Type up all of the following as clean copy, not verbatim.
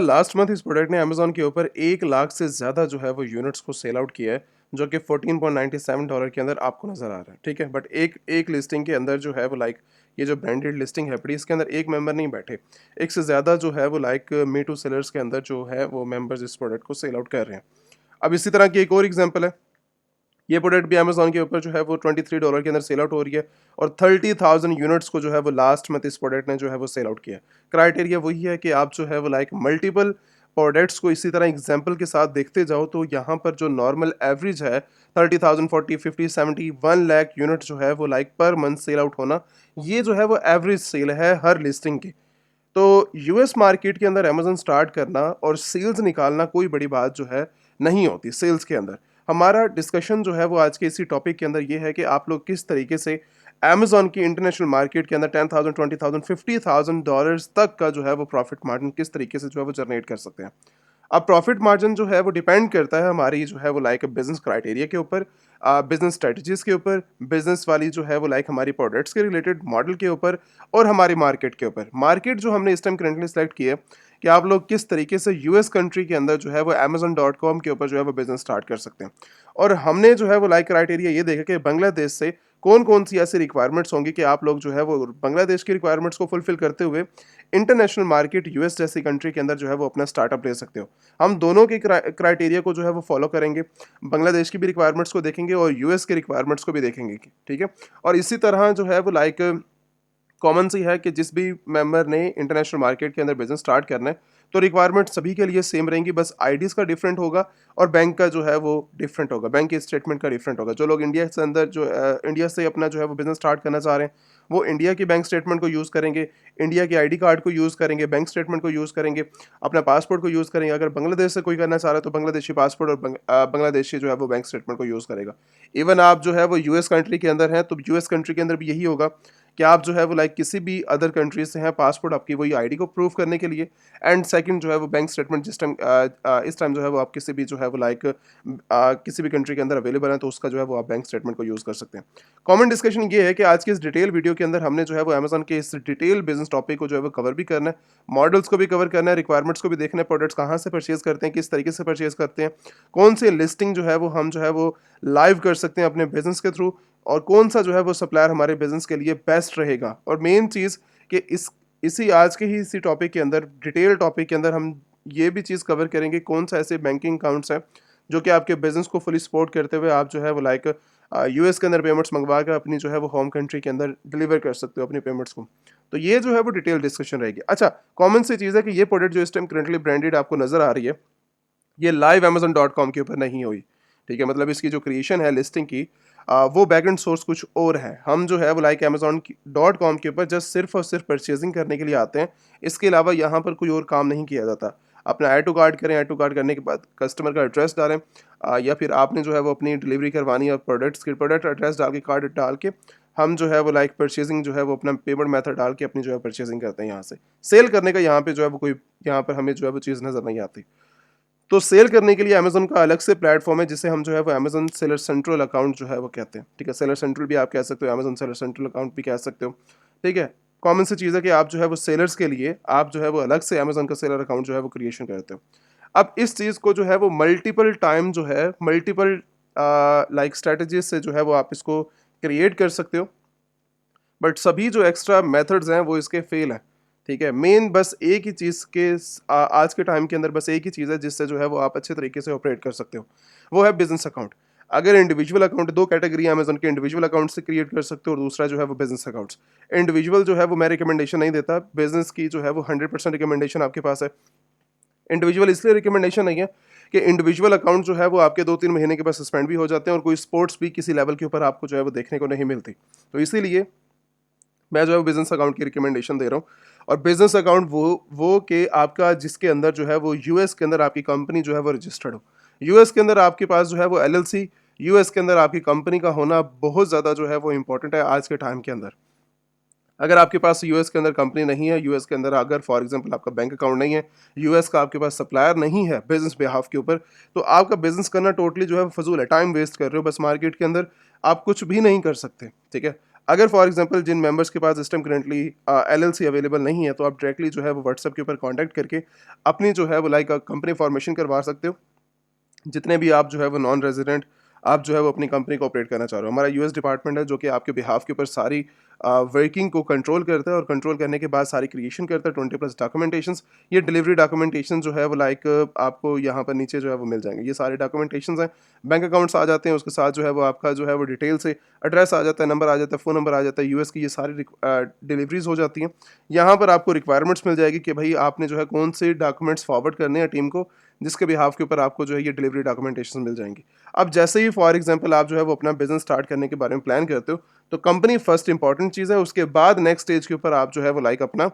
Last month इस product ने Amazon के ऊपर 1 लाख से ज़्यादा जो है वो यूनिट्स को सेल आउट किया है, जो कि $14.97 के अंदर आपको नज़र आ रहा है, ठीक है? बट एक एक लिस्टिंग के अंदर जो है वो लाइक ये जो ब्रांडेड लिस्टिंग है पड़ी, इसके अंदर एक मेंबर नहीं बैठे। एक से ज़्यादा जो है वो लाइक मी टू सेलर्स के अंदर जो है वो मेंबर्स इस प्रोडक्ट को सेल आउट कर रहे हैं। अब इसी तरह की एक और एग्ज़ाम्पल है, ये प्रोडक्ट भी अमेज़न के ऊपर जो है वो $23 के अंदर सेल आउट हो रही है और 30,000 यूनिट्स को जो है वो लास्ट मंथ इस प्रोडक्ट ने जो है वो सेल आउट किया है। क्राइटेरिया वही है कि आप जो है वो लाइक मल्टीपल प्रोडक्ट्स को इसी तरह एग्जांपल के साथ देखते जाओ, तो यहाँ पर जो नॉर्मल एवरेज है 30,000, 40, 50, 70, 1 लाख यूनिट जो है वो like per month sell out होना, ये जो है वो एवरेज सेल है हर लिस्टिंग की। तो यूएस मार्केट के अंदर अमेज़न स्टार्ट करना और सेल्स निकालना कोई बड़ी बात जो है नहीं होती सेल्स के अंदर। हमारा डिस्कशन जो है वो आज के इसी टॉपिक के अंदर ये है कि आप लोग किस तरीके से अमेज़न की इंटरनेशनल मार्केट के अंदर 10,000, 20,000, $50,000 तक का जो है वो प्रॉफिट मार्जिन किस तरीके से जो है वो जनरेट कर सकते हैं। अब प्रॉफिट मार्जिन जो है वो डिपेंड करता है हमारी जो है वो लाइक बिजनेस क्राइटेरिया के ऊपर, बिजनेस स्ट्रेटजीज के ऊपर, बिजनेस वाली जो है वो लाइक हमारी प्रोडक्ट्स के रिलेटेड मॉडल के ऊपर और हमारी मार्केट के ऊपर। मार्केट जो हमने इस टाइम करंटली सेलेक्ट की है कि आप लोग किस तरीके से यूएस कंट्री के अंदर जो है वो amazon.com के ऊपर जो है वो बिजनेस स्टार्ट कर सकते हैं। और हमने जो है वो लाइक क्राइटेरिया ये देखा कि बांग्लादेश से कौन कौन सी ऐसी रिक्वायरमेंट्स होंगी कि आप लोग जो है वो बांग्लादेश की रिक्वायरमेंट्स को फुलफिल करते हुए इंटरनेशनल मार्केट यूएस जैसी कंट्री के अंदर जो है वो अपना स्टार्टअप ले सकते हो। हम दोनों के क्राइटेरिया को जो है वो फॉलो करेंगे, बांग्लादेश की भी रिक्वायरमेंट्स को देखेंगे और यूएस के रिक्वायरमेंट्स को भी देखेंगे, ठीक है? और इसी तरह जो है वो लाइक कॉमन सी है कि जिस भी मेंबर ने इंटरनेशनल मार्केट के अंदर बिजनेस स्टार्ट करना है, तो रिक्वायरमेंट सभी के लिए सेम रहेंगी, बस आईडीज़ का डिफरेंट होगा और बैंक का जो है वो डिफरेंट होगा, बैंक के स्टेटमेंट का डिफरेंट होगा। जो लोग इंडिया से अंदर जो इंडिया से अपना जो है वो बिजनेस स्टार्ट करना चाह रहे हैं, वो इंडिया की बैंक स्टेटमेंट को यूज़ करेंगे, इंडिया के आईडी कार्ड को यूज़ करेंगे, बैंक स्टेटमेंट को यूज़ करेंगे, अपना पासपोर्ट को यूज़ करेंगे। अगर बांग्लादेश से कोई करना चाह रहा है तो बांग्लादेशी पासपोर्ट और बांग्लादेशी जो है वो बैंक स्टेटमेंट को यूज़ करेगा। इवन आप जो है वो यूएस कंट्री के अंदर हैं तो यूएस कंट्री के अंदर भी यही होगा कि आप जो है वो लाइक किसी भी अदर कंट्रीज से हैं, पासपोर्ट आपकी वही आईडी को प्रूव करने के लिए, एंड सेकंड जो है वो बैंक स्टेटमेंट जिस टाइम इस टाइम जो है वो आप किसी भी जो है वो लाइक किसी भी कंट्री के अंदर अवेलेबल है तो उसका जो है वो आप बैंक स्टेटमेंट को यूज़ कर सकते हैं। कॉमन डिस्कशन ये है कि आज की इस डिटेल वीडियो के अंदर हमने जो है वो अमेजन के इस डिटेल बिजनेस टॉपिक को जो है वो कवर भी करना है, मॉडल्स को भी कवर करना है, रिक्वायरमेंट्स को भी देखना है, प्रोडक्ट्स कहाँ से परचेज करते हैं, किस तरीके से परचेज करते हैं, कौन सी लिस्टिंग जो है वो हम जो है वो लाइव कर सकते हैं अपने बिजनेस के थ्रू, और कौन सा जो है वो सप्लायर हमारे बिजनेस के लिए बेस्ट रहेगा। और मेन चीज़ कि इसी आज के ही इसी टॉपिक के अंदर डिटेल टॉपिक के अंदर हम ये भी चीज़ कवर करेंगे कौन सा ऐसे बैंकिंग अकाउंट्स हैं जो कि आपके बिजनेस को फुली सपोर्ट करते हुए आप जो है वो लाइक यूएस के अंदर पेमेंट्स मंगवा कर अपनी जो है वो होम कंट्री के अंदर डिलीवर कर सकते हो अपनी पेमेंट्स को। तो ये जो है वो डिटेल डिस्कशन रहेगी। अच्छा, कॉमन सी चीज़ है कि ये प्रोडक्ट जो इस टाइम करंटली ब्रांडेड आपको नज़र आ रही है, ये लाइव amazon.com के ऊपर नहीं हुई, ठीक है? मतलब इसकी जो क्रिएशन है लिस्टिंग की, वो बैकएंड सोर्स कुछ और है। हम जो है वो लाइक amazon.com के ऊपर जस्ट सिर्फ और सिर्फ परचेजिंग करने के लिए आते हैं, इसके अलावा यहाँ पर कोई और काम नहीं किया जाता। अपना ऐड टू कार्ट करें, ऐड टू कार्ट करने के बाद कस्टमर का एड्रेस डालें, या फिर आपने जो है वो अपनी डिलीवरी करवानी है प्रोडक्ट्स की, प्रोडक्ट एड्रेस डाल के कार्ड डाल के हम जो है वो लाइक परचेजिंग जो है वो अपना पेमेंट मेथड डाल के अपनी जो है परचेजिंग करते हैं यहाँ से। सेल करने का यहाँ पे जो है वो कोई यहाँ पर हमें जो है वो चीज़ नज़र नहीं आती। तो सेल करने के लिए अमेज़न का अलग से प्लेटफॉर्म है जिसे हम जो है वो अमेज़न सेलर सेंट्रल अकाउंट जो है वो कहते हैं, ठीक है? सेलर सेंट्रल भी आप कह सकते हो, अमेज़न सेलर सेंट्रल अकाउंट भी कह सकते हो, ठीक है? कॉमन सी चीज़ है कि आप जो है वो सेलर्स के लिए आप जो है वो अलग से अमेज़न का सेलर अकाउंट जो है वो क्रिएशन करते हो। अब इस चीज़ को जो है वो मल्टीपल टाइम जो है मल्टीपल लाइक स्ट्रेटजीज से जो है वो आप इसको क्रिएट कर सकते हो, बट सभी जो एक्स्ट्रा मेथड्स हैं वो इसके फेल हैं, ठीक है? मेन बस एक ही चीज़ के आज के टाइम के अंदर बस एक ही चीज़ है जिससे जो है वो आप अच्छे तरीके से ऑपरेट कर सकते हो, वो है बिजनेस अकाउंट। अगर इंडिविजुअल अकाउंट, दो कैटेगरी अमेजन के इंडिविजुअल अकाउंट से क्रिएट कर सकते हो और दूसरा जो है वो बिजनेस अकाउंट्स। इंडिविजुअल जो है वो मैं रिकमेंडेशन नहीं देता, बिजनेस की जो है वो 100% रिकमेंडेशन आपके पास है। इंडिविजुअल इसलिए रिकमेंडेशन नहीं है कि इंडिविजुअल अकाउंट जो है वो आपके 2-3 महीने के बाद सस्पेंड भी हो जाते हैं और कोई स्पोर्ट्स भी किसी लेवल के ऊपर आपको जो है वो देखने को नहीं मिलती। तो इसीलिए मैं जो है वो बिजनेस अकाउंट की रिकमेंडेशन दे रहा हूँ। और बिजनेस अकाउंट वो कि आपका जिसके अंदर जो है वो यूएस के अंदर आपकी कंपनी जो है वो रजिस्टर्ड हो। यूएस के अंदर आपके पास जो है वो एलएलसी, यूएस के अंदर आपकी कंपनी का होना बहुत ज़्यादा जो है वो इम्पोर्टेंट है आज के टाइम के अंदर। अगर आपके पास यूएस के अंदर कंपनी नहीं है, यूएस के अंदर अगर फॉर एग्जांपल आपका बैंक अकाउंट नहीं है, यूएस का आपके पास सप्लायर नहीं है बिजनेस बिहाफ के ऊपर, तो आपका बिजनेस करना टोटली जो है फजूल है, टाइम वेस्ट कर रहे हो बस। मार्केट के अंदर आप कुछ भी नहीं कर सकते, ठीक है? अगर फॉर एग्जांपल जिन मेंबर्स के पास इस टाइम करंटली एलएलसी अवेलेबल नहीं है, तो आप डायरेक्टली जो है वो व्हाट्सएप के ऊपर कांटेक्ट करके अपनी जो है वो लाइक कंपनी फॉर्मेशन करवा सकते हो। जितने भी आप जो है वो नॉन रेजिडेंट आप जो है वो अपनी कंपनी को ऑपरेट करना चाह रहे हो, हमारा यूएस डिपार्टमेंट है जो कि आपके बिहाफ के ऊपर सारी वर्किंग को कंट्रोल करता है, और कंट्रोल करने के बाद सारी क्रिएशन करता है 20+ डॉक्यूमेंटेशंस। ये डिलीवरी डॉक्यूमेंटेशन जो है वो लाइक आपको यहाँ पर नीचे जो है वो मिल जाएंगे, ये सारे डॉक्यूमेंटेशंस हैं। बैंक अकाउंट्स आ जाते हैं, उसके साथ जो है वो आपका जो है वो डिटेल से एड्रेस आ जाता है, नंबर आ जाता है, फ़ोन नंबर आ जाता है, यूएस की ये सारी डिलीवरीज हो जाती हैं। यहाँ पर आपको रिक्वायरमेंट्स मिल जाएगी कि भाई आपने जो है कौन से डॉक्यूमेंट्स फॉरवर्ड करने हैं टीम को, जिसके बिहाफ के ऊपर आपको जो है ये डिलीवरी डॉक्यूमेंटेशन मिल जाएंगी। अब जैसे ही फॉर एग्जांपल आप जो है वो अपना बिजनेस स्टार्ट करने के बारे में प्लान करते हो, तो कंपनी फर्स्ट इंपॉर्टेंट चीज़ है, उसके बाद नेक्स्ट स्टेज के ऊपर आप जो है वो लाइक अपना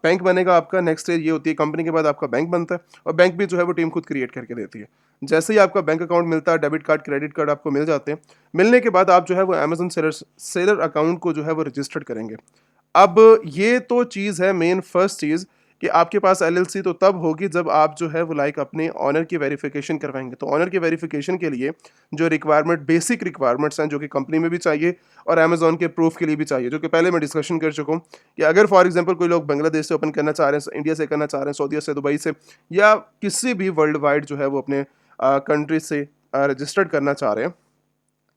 बैंक बनेगा आपका। नेक्स्ट स्टेज ये होती है, कंपनी के बाद आपका बैंक बनता है, और बैंक भी जो है वो टीम खुद क्रिएट करके देती है। जैसे ही आपका बैंक अकाउंट मिलता है, डेबिट कार्ड क्रेडिट कार्ड आपको मिल जाते हैं, मिलने के बाद आप जो है वो अमेजन सेलर अकाउंट को जो है वो रजिस्टर्ड करेंगे। अब ये तो चीज़ है मेन फर्स्ट चीज़, कि आपके पास एलएलसी तो तब होगी जब आप जो है वो लाइक अपने ऑनर की वेरिफिकेशन करवाएंगे। तो ऑनर की वेरिफिकेशन के लिए जो रिक्वायरमेंट बेसिक रिक्वायरमेंट्स हैं, जो कि कंपनी में भी चाहिए और अमेजोन के प्रूफ के लिए भी चाहिए, जो कि पहले मैं डिस्कशन कर चुका हूँ, कि अगर फॉर एग्जांपल कोई लोग बांग्लादेश से ओपन करना चाह रहे हैं, इंडिया से करना चाह रहे हैं, सऊदी से, दुबई से, या किसी भी वर्ल्ड वाइड जो है वो अपने कंट्री से रजिस्टर्ड करना चाह रहे हैं,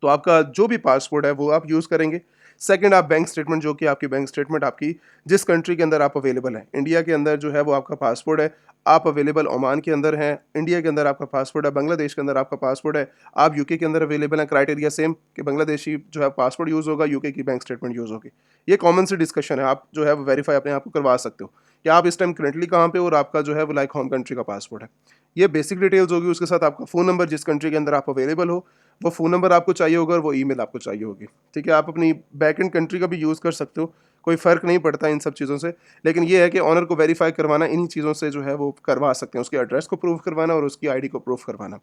तो आपका जो भी पासपोर्ट है वो आप यूज़ करेंगे। सेकंड, आप बैंक स्टेटमेंट, जो कि आपकी बैंक स्टेटमेंट आपकी जिस कंट्री के अंदर आप अवेलेबल हैं, इंडिया के अंदर जो है वो आपका पासपोर्ट है, आप अवेलेबल ओमान के अंदर हैं, इंडिया के अंदर आपका पासपोर्ट है, बांग्लादेश के अंदर आपका पासपोर्ट है, आप यूके के अंदर अवेलेबल हैं, क्राइटेरिया सेम कि बांग्लादेशी जो है पासपोर्ट यूज़ होगा, यूके की बैंक स्टेटमेंट यूज़ होगी। ये कॉमन सी डिस्कशन है, आप जो है वो वेरीफाई अपने आप को करवा सकते हो कि आप इस टाइम करंटली कहाँ पे हो और आपका जो है वो लाइक होम कंट्री का पासपोर्ट है। ये बेसिक डिटेल्स होगी। उसके साथ आपका फ़ोन नंबर, जिस कंट्री के अंदर आप अवेलेबल हो वो फ़ोन नंबर आपको चाहिए होगा, और वो ईमेल आपको चाहिए होगी। ठीक है, आप अपनी बैक एंड कंट्री का भी यूज़ कर सकते हो, कोई फ़र्क नहीं पड़ता इन सब चीज़ों से। लेकिन ये है कि ऑनर को वेरीफाई करवाना इन्हीं चीज़ों से जो है वो करवा सकते हैं, उसके एड्रेस को प्रूव करवाना और उसकी आईडी को प्रूफ करवाना।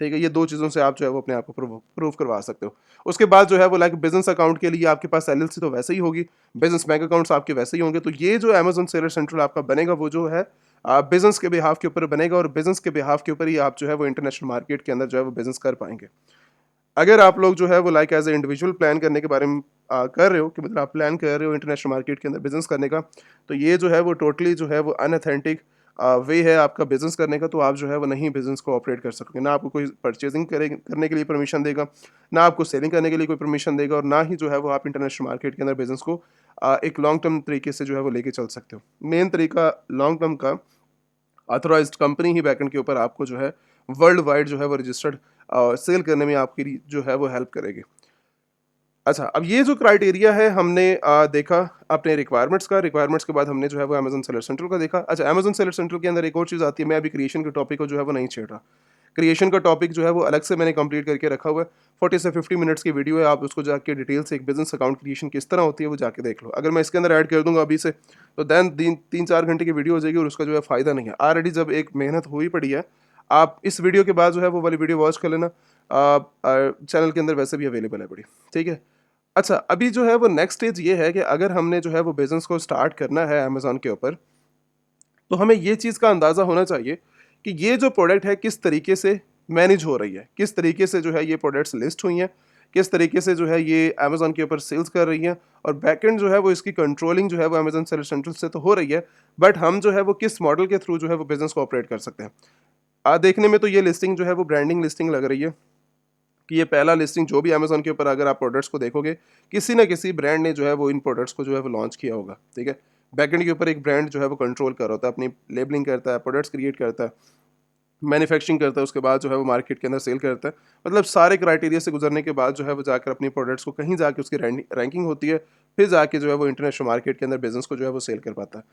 ठीक है, ये 2 चीज़ों से आप जो है वो अपने आप को प्रूव करवा सकते हो। उसके बाद जो है वो लाइक बिज़नेस अकाउंट के लिए आपके पास एलएलसी तो वैसे ही होगी, बिज़नेस बैंक अकाउंट्स आपके वैसे ही होंगे। तो ये जो अमेज़न सेलर सेंट्रल आपका बनेगा, वो जो है बिज़नेस के बिहाफ़ के ऊपर बनेगा, और बिज़नेस के बिहाफ़ के ऊपर ही आप जो है वो इंटरनेशनल मार्केट के अंदर जो है वो बिज़नेस कर पाएँगे। अगर आप लोग जो है वो like as a individual plan करने के बारे में कर रहे हो, कि मतलब आप प्लान कर रहे हो इंटरनेशनल मार्केट के अंदर बिजनेस करने का, तो ये जो है वो टोटली जो है वो अनऑथेंटिक वे है आपका बिजनेस करने का। तो आप जो है वो नहीं बिजनेस को ऑपरेट कर सकोगे, ना आपको कोई परचेजिंग करने के लिए परमिशन देगा, ना आपको सेलिंग करने के लिए कोई परमिशन देगा, और ना ही जो है वो आप इंटरनेशनल मार्केट के अंदर बिजनेस को एक लॉन्ग टर्म तरीके से जो है वो लेके चल सकते हो। मेन तरीका लॉन्ग टर्म का, ऑथराइज्ड कंपनी ही बैकएंड के ऊपर आपको जो है वर्ल्ड वाइड जो है वो रजिस्टर्ड सेल करने में आपकी जो है वो हेल्प करेगी। अच्छा, अब ये जो क्राइटेरिया है हमने देखा अपने रिक्वायरमेंट्स के बाद हमने जो है वो अमेज़न सेलर सेंट्रल का देखा। अच्छा, अमेज़न सेलर सेंट्रल के अंदर एक और चीज़ आती है, मैं अभी क्रिएशन के टॉपिक को जो है वो नहीं छेड़ रहा। क्रिएशन का टॉपिक जो है वो अलग से मैंने कंप्लीट करके रखा हुआ है। 40 से 50 मिनट्स की वीडियो है, आप उसको जाके डिटेल से एक बिज़नेस अकाउंट क्रिएशन किस तरह होती है वो जाके देख लो। अगर मैं इसके अंदर ऐड कर दूँगा अभी से, तो देन 3-4 घंटे की वीडियो हो जाएगी, और उसका जो है फ़ायदा नहीं है। ऑलरेडी जब एक मेहनत हुई पड़ी है, आप इस वीडियो के बाद जो है वो वाली वीडियो वॉच कर लेना। चैनल के अंदर वैसे भी अवेलेबल है बड़ी, ठीक है? अच्छा, अभी जो है वो नेक्स्ट स्टेज ये है कि अगर हमने जो है वो बिज़नेस को स्टार्ट करना है अमेज़न के ऊपर, तो हमें ये चीज़ का अंदाज़ा होना चाहिए कि ये जो प्रोडक्ट है किस तरीके से मैनेज हो रही है, किस तरीके से जो है ये प्रोडक्ट्स लिस्ट हुई हैं, किस तरीके से जो है ये अमेज़न के ऊपर सेल्स कर रही हैं, और बैकएंड जो है वो इसकी कंट्रोलिंग जो है वो अमेज़न सेलर सेंट्रल से तो हो रही है, बट हम जो है वो किस मॉडल के थ्रू जो है वो बिज़नेस को ऑपरेट कर सकते हैं। देखने में तो ये लिस्टिंग जो है वो ब्रांडिंग लिस्टिंग लग रही है, कि ये पहला लिस्टिंग जो भी अमेज़न के ऊपर अगर आप प्रोडक्ट्स को देखोगे, किसी न किसी ब्रांड ने जो है वो इन प्रोडक्ट्स को जो है वो लॉन्च किया होगा, ठीक है? बैकएंड के ऊपर एक ब्रांड जो है वो कंट्रोल कर रहा होता है, अपनी लेबलिंग करता है, प्रोडक्ट्स क्रिएट करता है, मैन्युफैक्चरिंग करता है, उसके बाद जो है वो मार्केट के अंदर सेल करता है। मतलब सारे क्राइटेरिया से गुजरने के बाद जो है वो जाकर अपनी प्रोडक्ट्स को कहीं जाके उसकी रैंकिंग होती है, फिर जाके जो है वो इंटरनेशनल मार्केट के अंदर बिज़नेस को जो है वो सेल कर पाता है।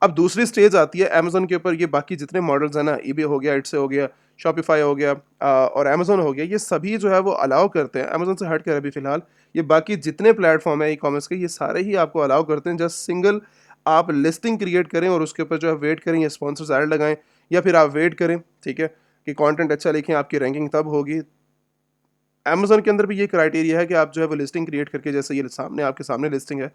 अब दूसरी स्टेज आती है अमेज़न के ऊपर, ये बाकी जितने मॉडल्स हैं ना, ईबे हो गया, इट्स हो गया, शॉपिफाई हो गया और अमेज़न हो गया, ये सभी जो है वो अलाउ करते हैं, अमेज़न से हटकर अभी फ़िलहाल ये बाकी जितने प्लेटफ़ॉर्म है ई-कॉमर्स के, ये सारे ही आपको अलाउ करते हैं, जस्ट सिंगल आप लिस्टिंग क्रिएट करें और उसके ऊपर जो है वेट करें, या स्पॉन्सर्स ऐड लगाएँ, या फिर आप वेट करें, ठीक है? कि कंटेंट अच्छा लिखें, आपकी रैंकिंग तब होगी। अमेज़न के अंदर भी ये क्राइटेरिया है कि आप जो है वो लिस्टिंग क्रिएट करके, जैसे ये सामने आपके सामने लिस्टिंग है,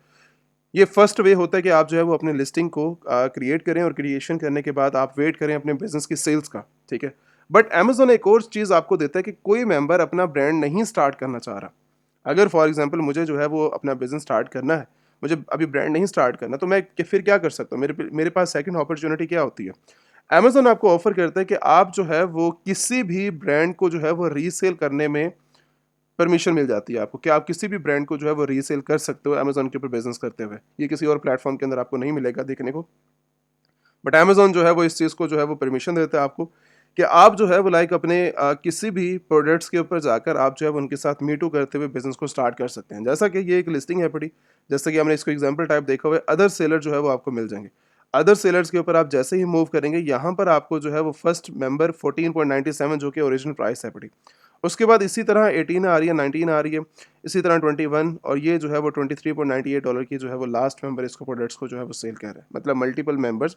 ये फर्स्ट वे होता है कि आप जो है वो अपने लिस्टिंग को क्रिएट करें, और क्रिएशन करने के बाद आप वेट करें अपने बिज़नेस की सेल्स का, ठीक है? बट अमेज़न एक और चीज़ आपको देता है कि कोई मेंबर अपना ब्रांड नहीं स्टार्ट करना चाह रहा, अगर फॉर एग्जांपल मुझे जो है वो अपना बिज़नेस स्टार्ट करना है, मुझे अभी ब्रांड नहीं स्टार्ट करना, तो मैं फिर क्या कर सकता हूँ? मेरे पास सेकंड अपॉर्च्युनिटी क्या होती है? अमेज़न आपको ऑफ़र करता है कि आप जो है वो किसी भी ब्रांड को जो है वो रीसेल करने में परमिशन मिल जाती है आपको, कि आप किसी भी ब्रांड को जो है वो रीसेल कर सकते हो अमेज़न के ऊपर बिज़नेस करते हुए। ये किसी और प्लेटफ़ॉर्म के अंदर आपको नहीं मिलेगा देखने को। बट अमेज़न जो है वो इस चीज़ को जो है वो परमिशन देता है आपको, कि आप जो है वो लाइक अपने किसी भी प्रोडक्ट्स के ऊपर जाकर आप जो है वो उनके साथ मी टू करते हुए बिज़नेस को स्टार्ट कर सकते हैं। जैसा कि ये एक लिस्टिंग है पड़ी, जैसे कि हमने इसको एग्जांपल टाइप देखा हुआ है, अदर सेलर जो है वो आपको मिल जाएँगे। अदर सेलर्स के ऊपर आप जैसे ही मूव करेंगे, यहाँ पर आपको जो है वो फर्स्ट मेंबर 14.97 जो कि ओरिजिनल प्राइस है पड़ी। उसके बाद इसी तरह 18 आ रही है, 19 आ रही है, इसी तरह 21 और ये जो है वो $23.98 की जो है वो लास्ट मेंबर इसको प्रोडक्ट्स को जो है वो सेल कर रहे हैं। मतलब मल्टीपल मेंबर्स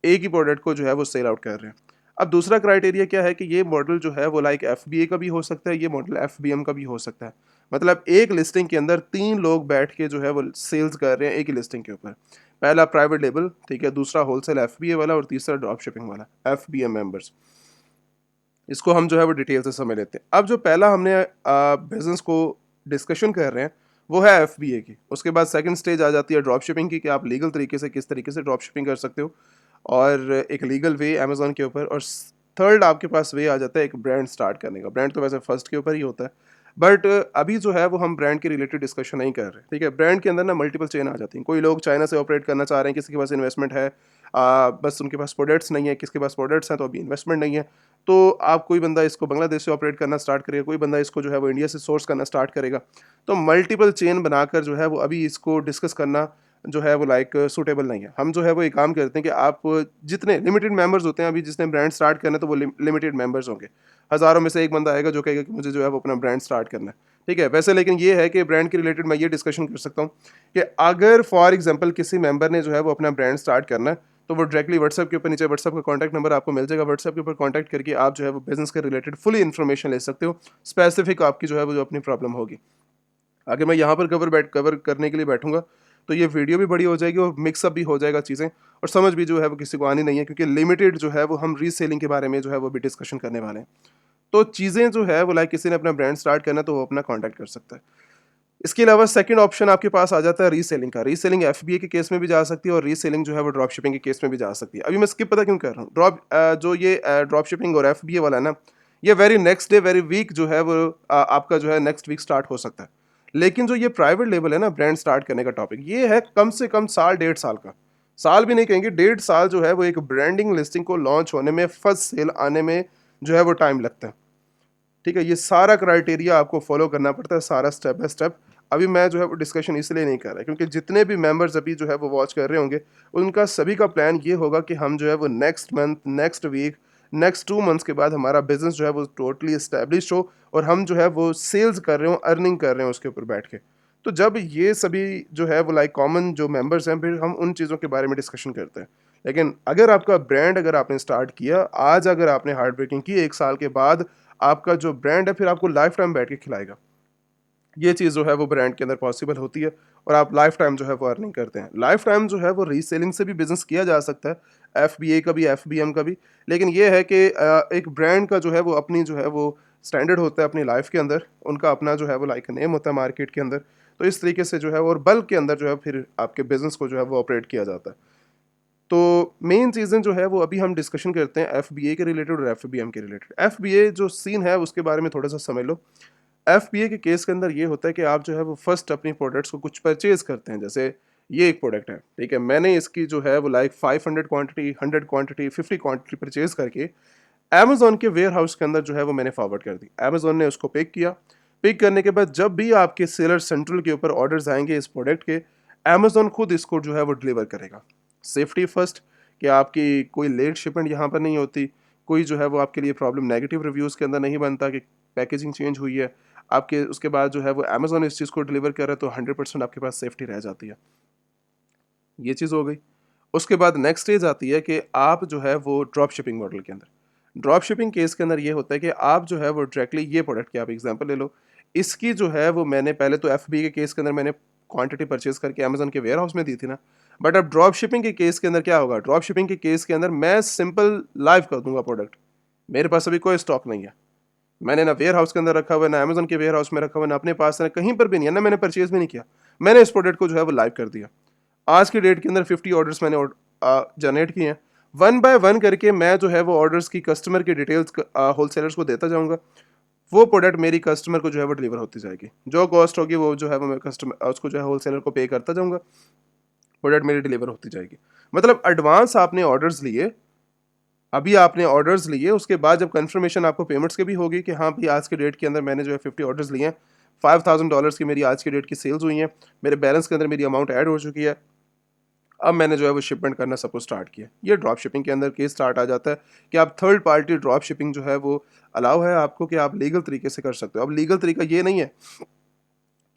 एक ही प्रोडक्ट को जो है वो सेल आउट कर रहे हैं। अब दूसरा क्राइटेरिया क्या है कि ये मॉडल जो है वो लाइक एफबीए का भी हो सकता है, ये मॉडल एफबीएम का भी हो सकता है। मतलब एक लिस्टिंग के अंदर 3 लोग बैठ के जो है वो सेल्स कर रहे हैं एक ही लिस्टिंग के ऊपर। पहला प्राइवेट लेबल, ठीक है, दूसरा होलसेल एफबीए वाला और तीसरा ड्रॉप शिपिंग वाला, एफबीएम मेंबर्स। इसको हम जो है वो डिटेल से समझ लेते हैं। अब जो पहला हमने बिज़नेस को डिस्कशन कर रहे हैं, वो है एफबीए की। उसके बाद सेकंड स्टेज आ जाती है ड्रॉप शिपिंग की, कि आप लीगल तरीके से किस तरीके से ड्रॉप शिपिंग कर सकते हो और एक लीगल वे अमेज़न के ऊपर। और थर्ड आपके पास वे आ जाता है एक ब्रांड स्टार्ट करने का। ब्रांड तो वैसे फर्स्ट के ऊपर ही होता है, बट अभी जो है वो हम ब्रांड के रिलेटेड डिस्कशन नहीं कर रहे, ठीक है। ब्रांड के अंदर ना मल्टीपल चेन आ जाती हैं। कोई लोग चाइना से ऑपरेट करना चाह रहे हैं, किसी के पास इन्वेस्टमेंट है, बस उनके पास प्रोडक्ट्स नहीं है, किसके पास प्रोडक्ट्स हैं तो अभी इन्वेस्टमेंट नहीं है। तो आप, कोई बंदा इसको बांग्लादेश से ऑपरेट करना स्टार्ट करेगा, कोई बंदा इसको जो है वो इंडिया से सोर्स करना स्टार्ट करेगा। तो मल्टीपल चेन बनाकर जो है वो अभी इसको डिस्कस करना जो है वो लाइक सूटेबल नहीं है। हम जो है वो एक काम करते हैं कि आप, जितने लिमिटेड मेंबर्स होते हैं, अभी जिसने ब्रांड स्टार्ट करना है तो वो लिमिटेड मेंबर्स होंगे। हज़ारों में से एक बंदा आएगा जो कहेगा कि मुझे जो है वो अपना ब्रांड स्टार्ट करना है, ठीक है। वैसे लेकिन ये है कि ब्रांड के रिलेटेड मैं ये डिस्कशन कर सकता हूँ कि अगर फॉर एग्जांपल किसी मेंबर ने जो है वो अपना ब्रांड स्टार्ट करना है, तो वो डायरेक्टली व्हाट्सएप के ऊपर, नीचे व्हाट्सएप का कॉन्टैक्ट नंबर आपको मिल जाएगा। व्हाट्सएप के ऊपर कॉन्टैक्ट करके आप जो है वो बिज़नेस के रिलेटेड फुली इन्फॉर्मेशन ले सकते हो, स्पेसिफिक आपकी जो है वो जो अपनी प्रॉब्लम होगी। अगर मैं यहाँ पर कवर करने के लिए बैठूँगा, तो ये वीडियो भी बड़ी हो जाएगी और मिक्सअप भी हो जाएगा चीज़ें, और समझ भी जो है वो किसी को आनी नहीं है, क्योंकि लिमिटेड जो है वो हम रीसेलिंग के बारे में जो है वो भी डिस्कशन करने वाले हैं। तो चीज़ें जो है वो लाइक किसी ने अपना ब्रांड स्टार्ट करना है तो वो अपना कॉन्टैक्ट कर सकता है। इसके अलावा सेकंड ऑप्शन आपके पास आ जाता है रीसेलिंग का। रीसेलिंग एफबीए के केस में भी जा सकती है और रीसेलिंग जो है वो ड्रॉप शिपिंग के केस में भी जा सकती है। अभी मैं स्किप पता क्यों कर रहा हूँ? जो ये ड्रॉप शिपिंग और एफबीए वाला है ना, ये very next day, very weak जो है वो आपका जो है नेक्स्ट वीक स्टार्ट हो सकता है। लेकिन जो ये प्राइवेट लेबल है ना, ब्रांड स्टार्ट करने का टॉपिक, ये है कम से कम साल, 1.5 साल का। साल भी नहीं कहेंगे, 1.5 साल जो है वो एक ब्रांडिंग लिस्टिंग को लॉन्च होने में, फर्स्ट सेल आने में जो है वो टाइम लगता है। ठीक है, ये सारा क्राइटेरिया आपको फॉलो करना पड़ता है, सारा स्टेप बाय स्टेप। अभी मैं जो है वो डिस्कशन इसलिए नहीं कर रहा, क्योंकि जितने भी मेंबर्स अभी जो है वो वॉच कर रहे होंगे, उनका सभी का प्लान ये होगा कि हम जो है वो next month, next week, next 2 months के बाद हमारा बिज़नेस जो है वो टोटली एस्टेब्लिश्ड हो और हम जो है वो सेल्स कर रहे हो, अर्निंग कर रहे हो उसके ऊपर बैठ के। तो जब ये सभी जो है वो लाइक कॉमन जो मेंबर्स हैं, फिर हम उन चीज़ों के बारे में डिस्कशन करते हैं। लेकिन अगर आपका ब्रांड, अगर आपने स्टार्ट किया, आज अगर आपने हार्ड वर्किंग की, 1 साल के बाद आपका जो ब्रांड है फिर आपको लाइफ टाइम बैठ के खिलाएगा। ये चीज़ जो है वो ब्रांड के अंदर पॉसिबल होती है और आप लाइफ टाइम जो है वो अर्निंग करते हैं। लाइफ टाइम जो है वो रीसेलिंग से भी बिज़नेस किया जा सकता है, एफबीए का भी, एफबीएम का भी। लेकिन ये है कि एक ब्रांड का जो है वो अपनी जो है वो स्टैंडर्ड होता है अपनी लाइफ के अंदर, उनका अपना जो है वो लाइक नेम होता है मार्केट के अंदर। तो इस तरीके से जो है और बल्क के अंदर जो है फिर आपके बिज़नेस को जो है वो ऑपरेट किया जाता है। तो मेन चीज़ें जो है वो अभी हम डिस्कशन करते हैं एफबीए के रिलेटेड और एफबीएम के रिलेटेड। एफबीए जो सीन है उसके बारे में थोड़ा-सा समझ लो। एफबीए के केस के अंदर ये होता है कि आप जो है वो फर्स्ट अपनी प्रोडक्ट्स को कुछ परचेज़ करते हैं। जैसे ये एक प्रोडक्ट है, ठीक है? मैंने इसकी जो है वो like 500 quantity, 100 quantity, 50 quantity purchase करके अमेज़न के वेयरहाउस के अंदर जो है वो मैंने फॉरवर्ड कर दी। अमेज़न ने उसको पिक किया। पिक करने के बाद जब भी आपके सेलर सेंट्रल के ऊपर ऑर्डर्स आएँगे इस प्रोडक्ट के, अमेज़न खुद इसको जो है वो डिलीवर करेगा। सेफ्टी फर्स्ट, कि आपकी कोई लेट शिपमेंट यहाँ पर नहीं होती, कोई जो है वो आपके लिए प्रॉब्लम नेगेटिव रिव्यूज़ के अंदर नहीं बनता कि पैकेजिंग चेंज हुई है। आपके उसके बाद जो है वो अमेज़न इस चीज़ को डिलीवर कर रहा है तो 100% आपके पास सेफ्टी रह जाती है। ये चीज़ हो गई। उसके बाद नेक्स्ट स्टेज आती है कि आप जो है वो ड्रॉप शिपिंग मॉडल के अंदर, ड्रॉप शिपिंग केस के अंदर ये होता है कि आप जो है वो डायरेक्टली ये प्रोडक्ट की आप एग्जांपल ले लो, इसकी जो है वो मैंने पहले तो एफबी के केस के अंदर मैंने क्वांटिटी परचेज करके अमेज़न के वेयर हाउस में दी थी ना, बट अब ड्रॉप शिपिंग के केस के अंदर क्या होगा? ड्रॉप शिपिंग के केस के अंदर मैं सिंपल लाइव कर दूंगा प्रोडक्ट, मेरे पास अभी कोई स्टॉक नहीं है, मैंने ना वेयर हाउस के अंदर रखा हुआ है, ना अमेजोन के वेयर हाउस में रखा हुआ है, ना अपने पास, ना कहीं पर भी नहीं है, ना मैंने परचेज भी नहीं किया। मैंने इस प्रोडक्ट को जो है वो लाइव कर दिया। आज की डेट के अंदर 50 ऑर्डर्स मैंने जनरेट किए हैं। वन बाय वन करके मैं जो है वो ऑर्डर्स की कस्टमर की डिटेल्स होलसेलर्स को देता जाऊंगा। वो प्रोडक्ट मेरी कस्टमर को जो है वो डिलीवर होती जाएगी। जो कॉस्ट होगी वो जो है वो मैं कस्टमर उसको जो है होलसेलर को पे करता जाऊंगा, प्रोडक्ट मेरी डिलीवर होती जाएगी। मतलब एडवांस आपने ऑर्डर्स लिए, अभी आपने ऑर्डर्स लिए, उसके बाद जब कंफर्मेशन आपको पेमेंट्स की भी होगी कि हाँ भाई आज के डेट के अंदर मैंने जो है 50 ऑर्डर्स लिए हैं, $5000 की मेरी आज की डेट की सेल्स हुई हैं, मेरे बैलेंस के अंदर मेरी अमाउंट ऐड हो चुकी है, अब मैंने जो है वो शिपमेंट करना सपोज स्टार्ट किया। ये ड्रॉप शिपिंग के अंदर केस स्टार्ट आ जाता है कि आप थर्ड पार्टी ड्रॉप शिपिंग जो है वो अलाउ है आपको, कि आप लीगल तरीके से कर सकते हो। अब लीगल तरीका ये नहीं है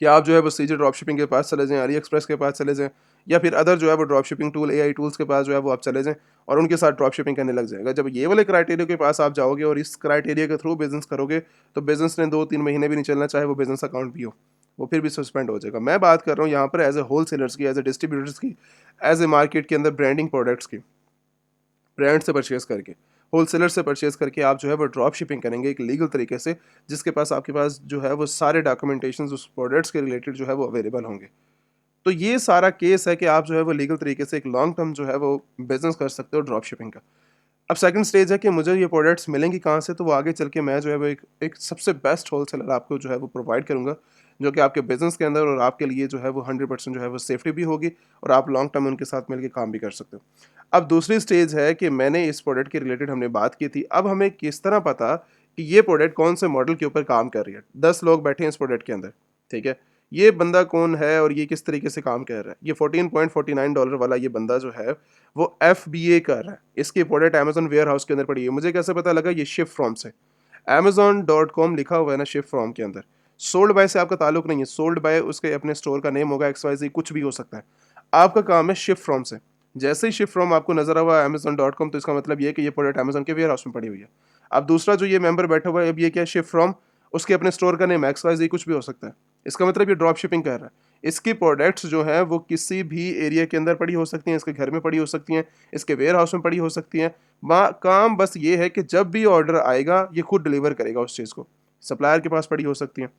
कि आप जो है वो सीजे ड्रॉप शिपिंग के पास चले जाएं, अली एक्सप्रेस के पास चले जाएं, या फिर अदर जो है वो drop shipping tool AI tools के पास जो है वो आप चले जाएं और उनके साथ ड्रॉप शिपिंग करने लग जाएगा। जब ये वाले क्राइटेरिया के पास आप जाओगे और इस क्राइटेरिया के थ्रू बिजनेस करोगे तो बिजनेस ने 2-3 महीने भी नहीं चलना, चाहे वो बिजनेस अकाउंट भी हो, वो फिर भी सस्पेंड हो जाएगा। मैं बात कर रहा हूँ यहाँ पर एज ए होल सेलर्स की, एज ए डिस्ट्रीब्यूटर्स की, एज ए मार्केट के अंदर ब्रांडिंग प्रोडक्ट्स की। ब्रांड से परचेज करके, होलसेलर से परचेज करके आप जो है वो ड्रॉप शिपिंग करेंगे एक लीगल तरीके से, जिसके पास आपके पास जो है वो सारे डॉक्यूमेंटेशन उस प्रोडक्ट्स के रिलेटेड जो है वो अवेलेबल होंगे। तो ये सारा केस है कि आप जो है वो लीगल तरीके से एक लॉन्ग टर्म जो है वो बिजनेस कर सकते हो ड्रॉप शिपिंग का। अब सेकंड स्टेज है कि मुझे ये प्रोडक्ट्स मिलेंगी कहाँ से, तो वो आगे चल के मैं जो है वो एक सबसे बेस्ट होलसेलर आपको जो है वो प्रोवाइड करूंगा, जो कि आपके बिजनेस के अंदर और आपके लिए जो है वो 100% जो है वो सेफ्टी भी होगी और आप लॉन्ग टर्म उनके साथ मिलकर काम भी कर सकते हो। अब दूसरी स्टेज है कि मैंने इस प्रोडक्ट के रिलेटेड हमने बात की थी, अब हमें किस तरह पता कि ये प्रोडक्ट कौन से मॉडल के ऊपर काम कर रही है। 10 लोग बैठे हैं इस प्रोडक्ट के अंदर, ठीक है, ये बंदा कौन है और ये किस तरीके से काम कर रहा है। ये $14.49 वाला ये बंदा जो है वो FBA कर रहा है, इसकी प्रोडक्ट अमेजोन वेयर हाउस के अंदर पड़ी है। मुझे कैसे पता लगा, ये शिप फ्रॉम से amazon.com लिखा हुआ है ना शिप फ्रॉम के अंदर। सोल्ड बाय से आपका ताल्लुक नहीं है, सोल्ड बाय उसके अपने स्टोर का नेम होगा, XYZ कुछ भी हो सकता है। आपका काम है शिप फ्रॉम से। जैसे ही शिप फ्रॉम आपको नजर आवा amazon.com, तो इसका मतलब ये है कि ये प्रोडक्ट अमेजोन के वेयर हाउस में पड़ी हुई है। अब दूसरा जो ये मेंबर बैठा हुआ है, अब ये क्या है, शिप फ्रॉम, उसके अपने स्टोर का नेम XYZ कुछ भी हो सकता है। इसका मतलब ये ड्रॉप शिपिंग कर रहा है। इसकी प्रोडक्ट्स जो हैं वो किसी भी एरिया के अंदर पड़ी हो सकती हैं, इसके घर में पड़ी हो सकती हैं, इसके वेयर हाउस में पड़ी हो सकती हैं। काम बस ये है कि जब भी ऑर्डर आएगा ये खुद डिलीवर करेगा उस चीज़ को। सप्लायर के पास पड़ी हो सकती हैं।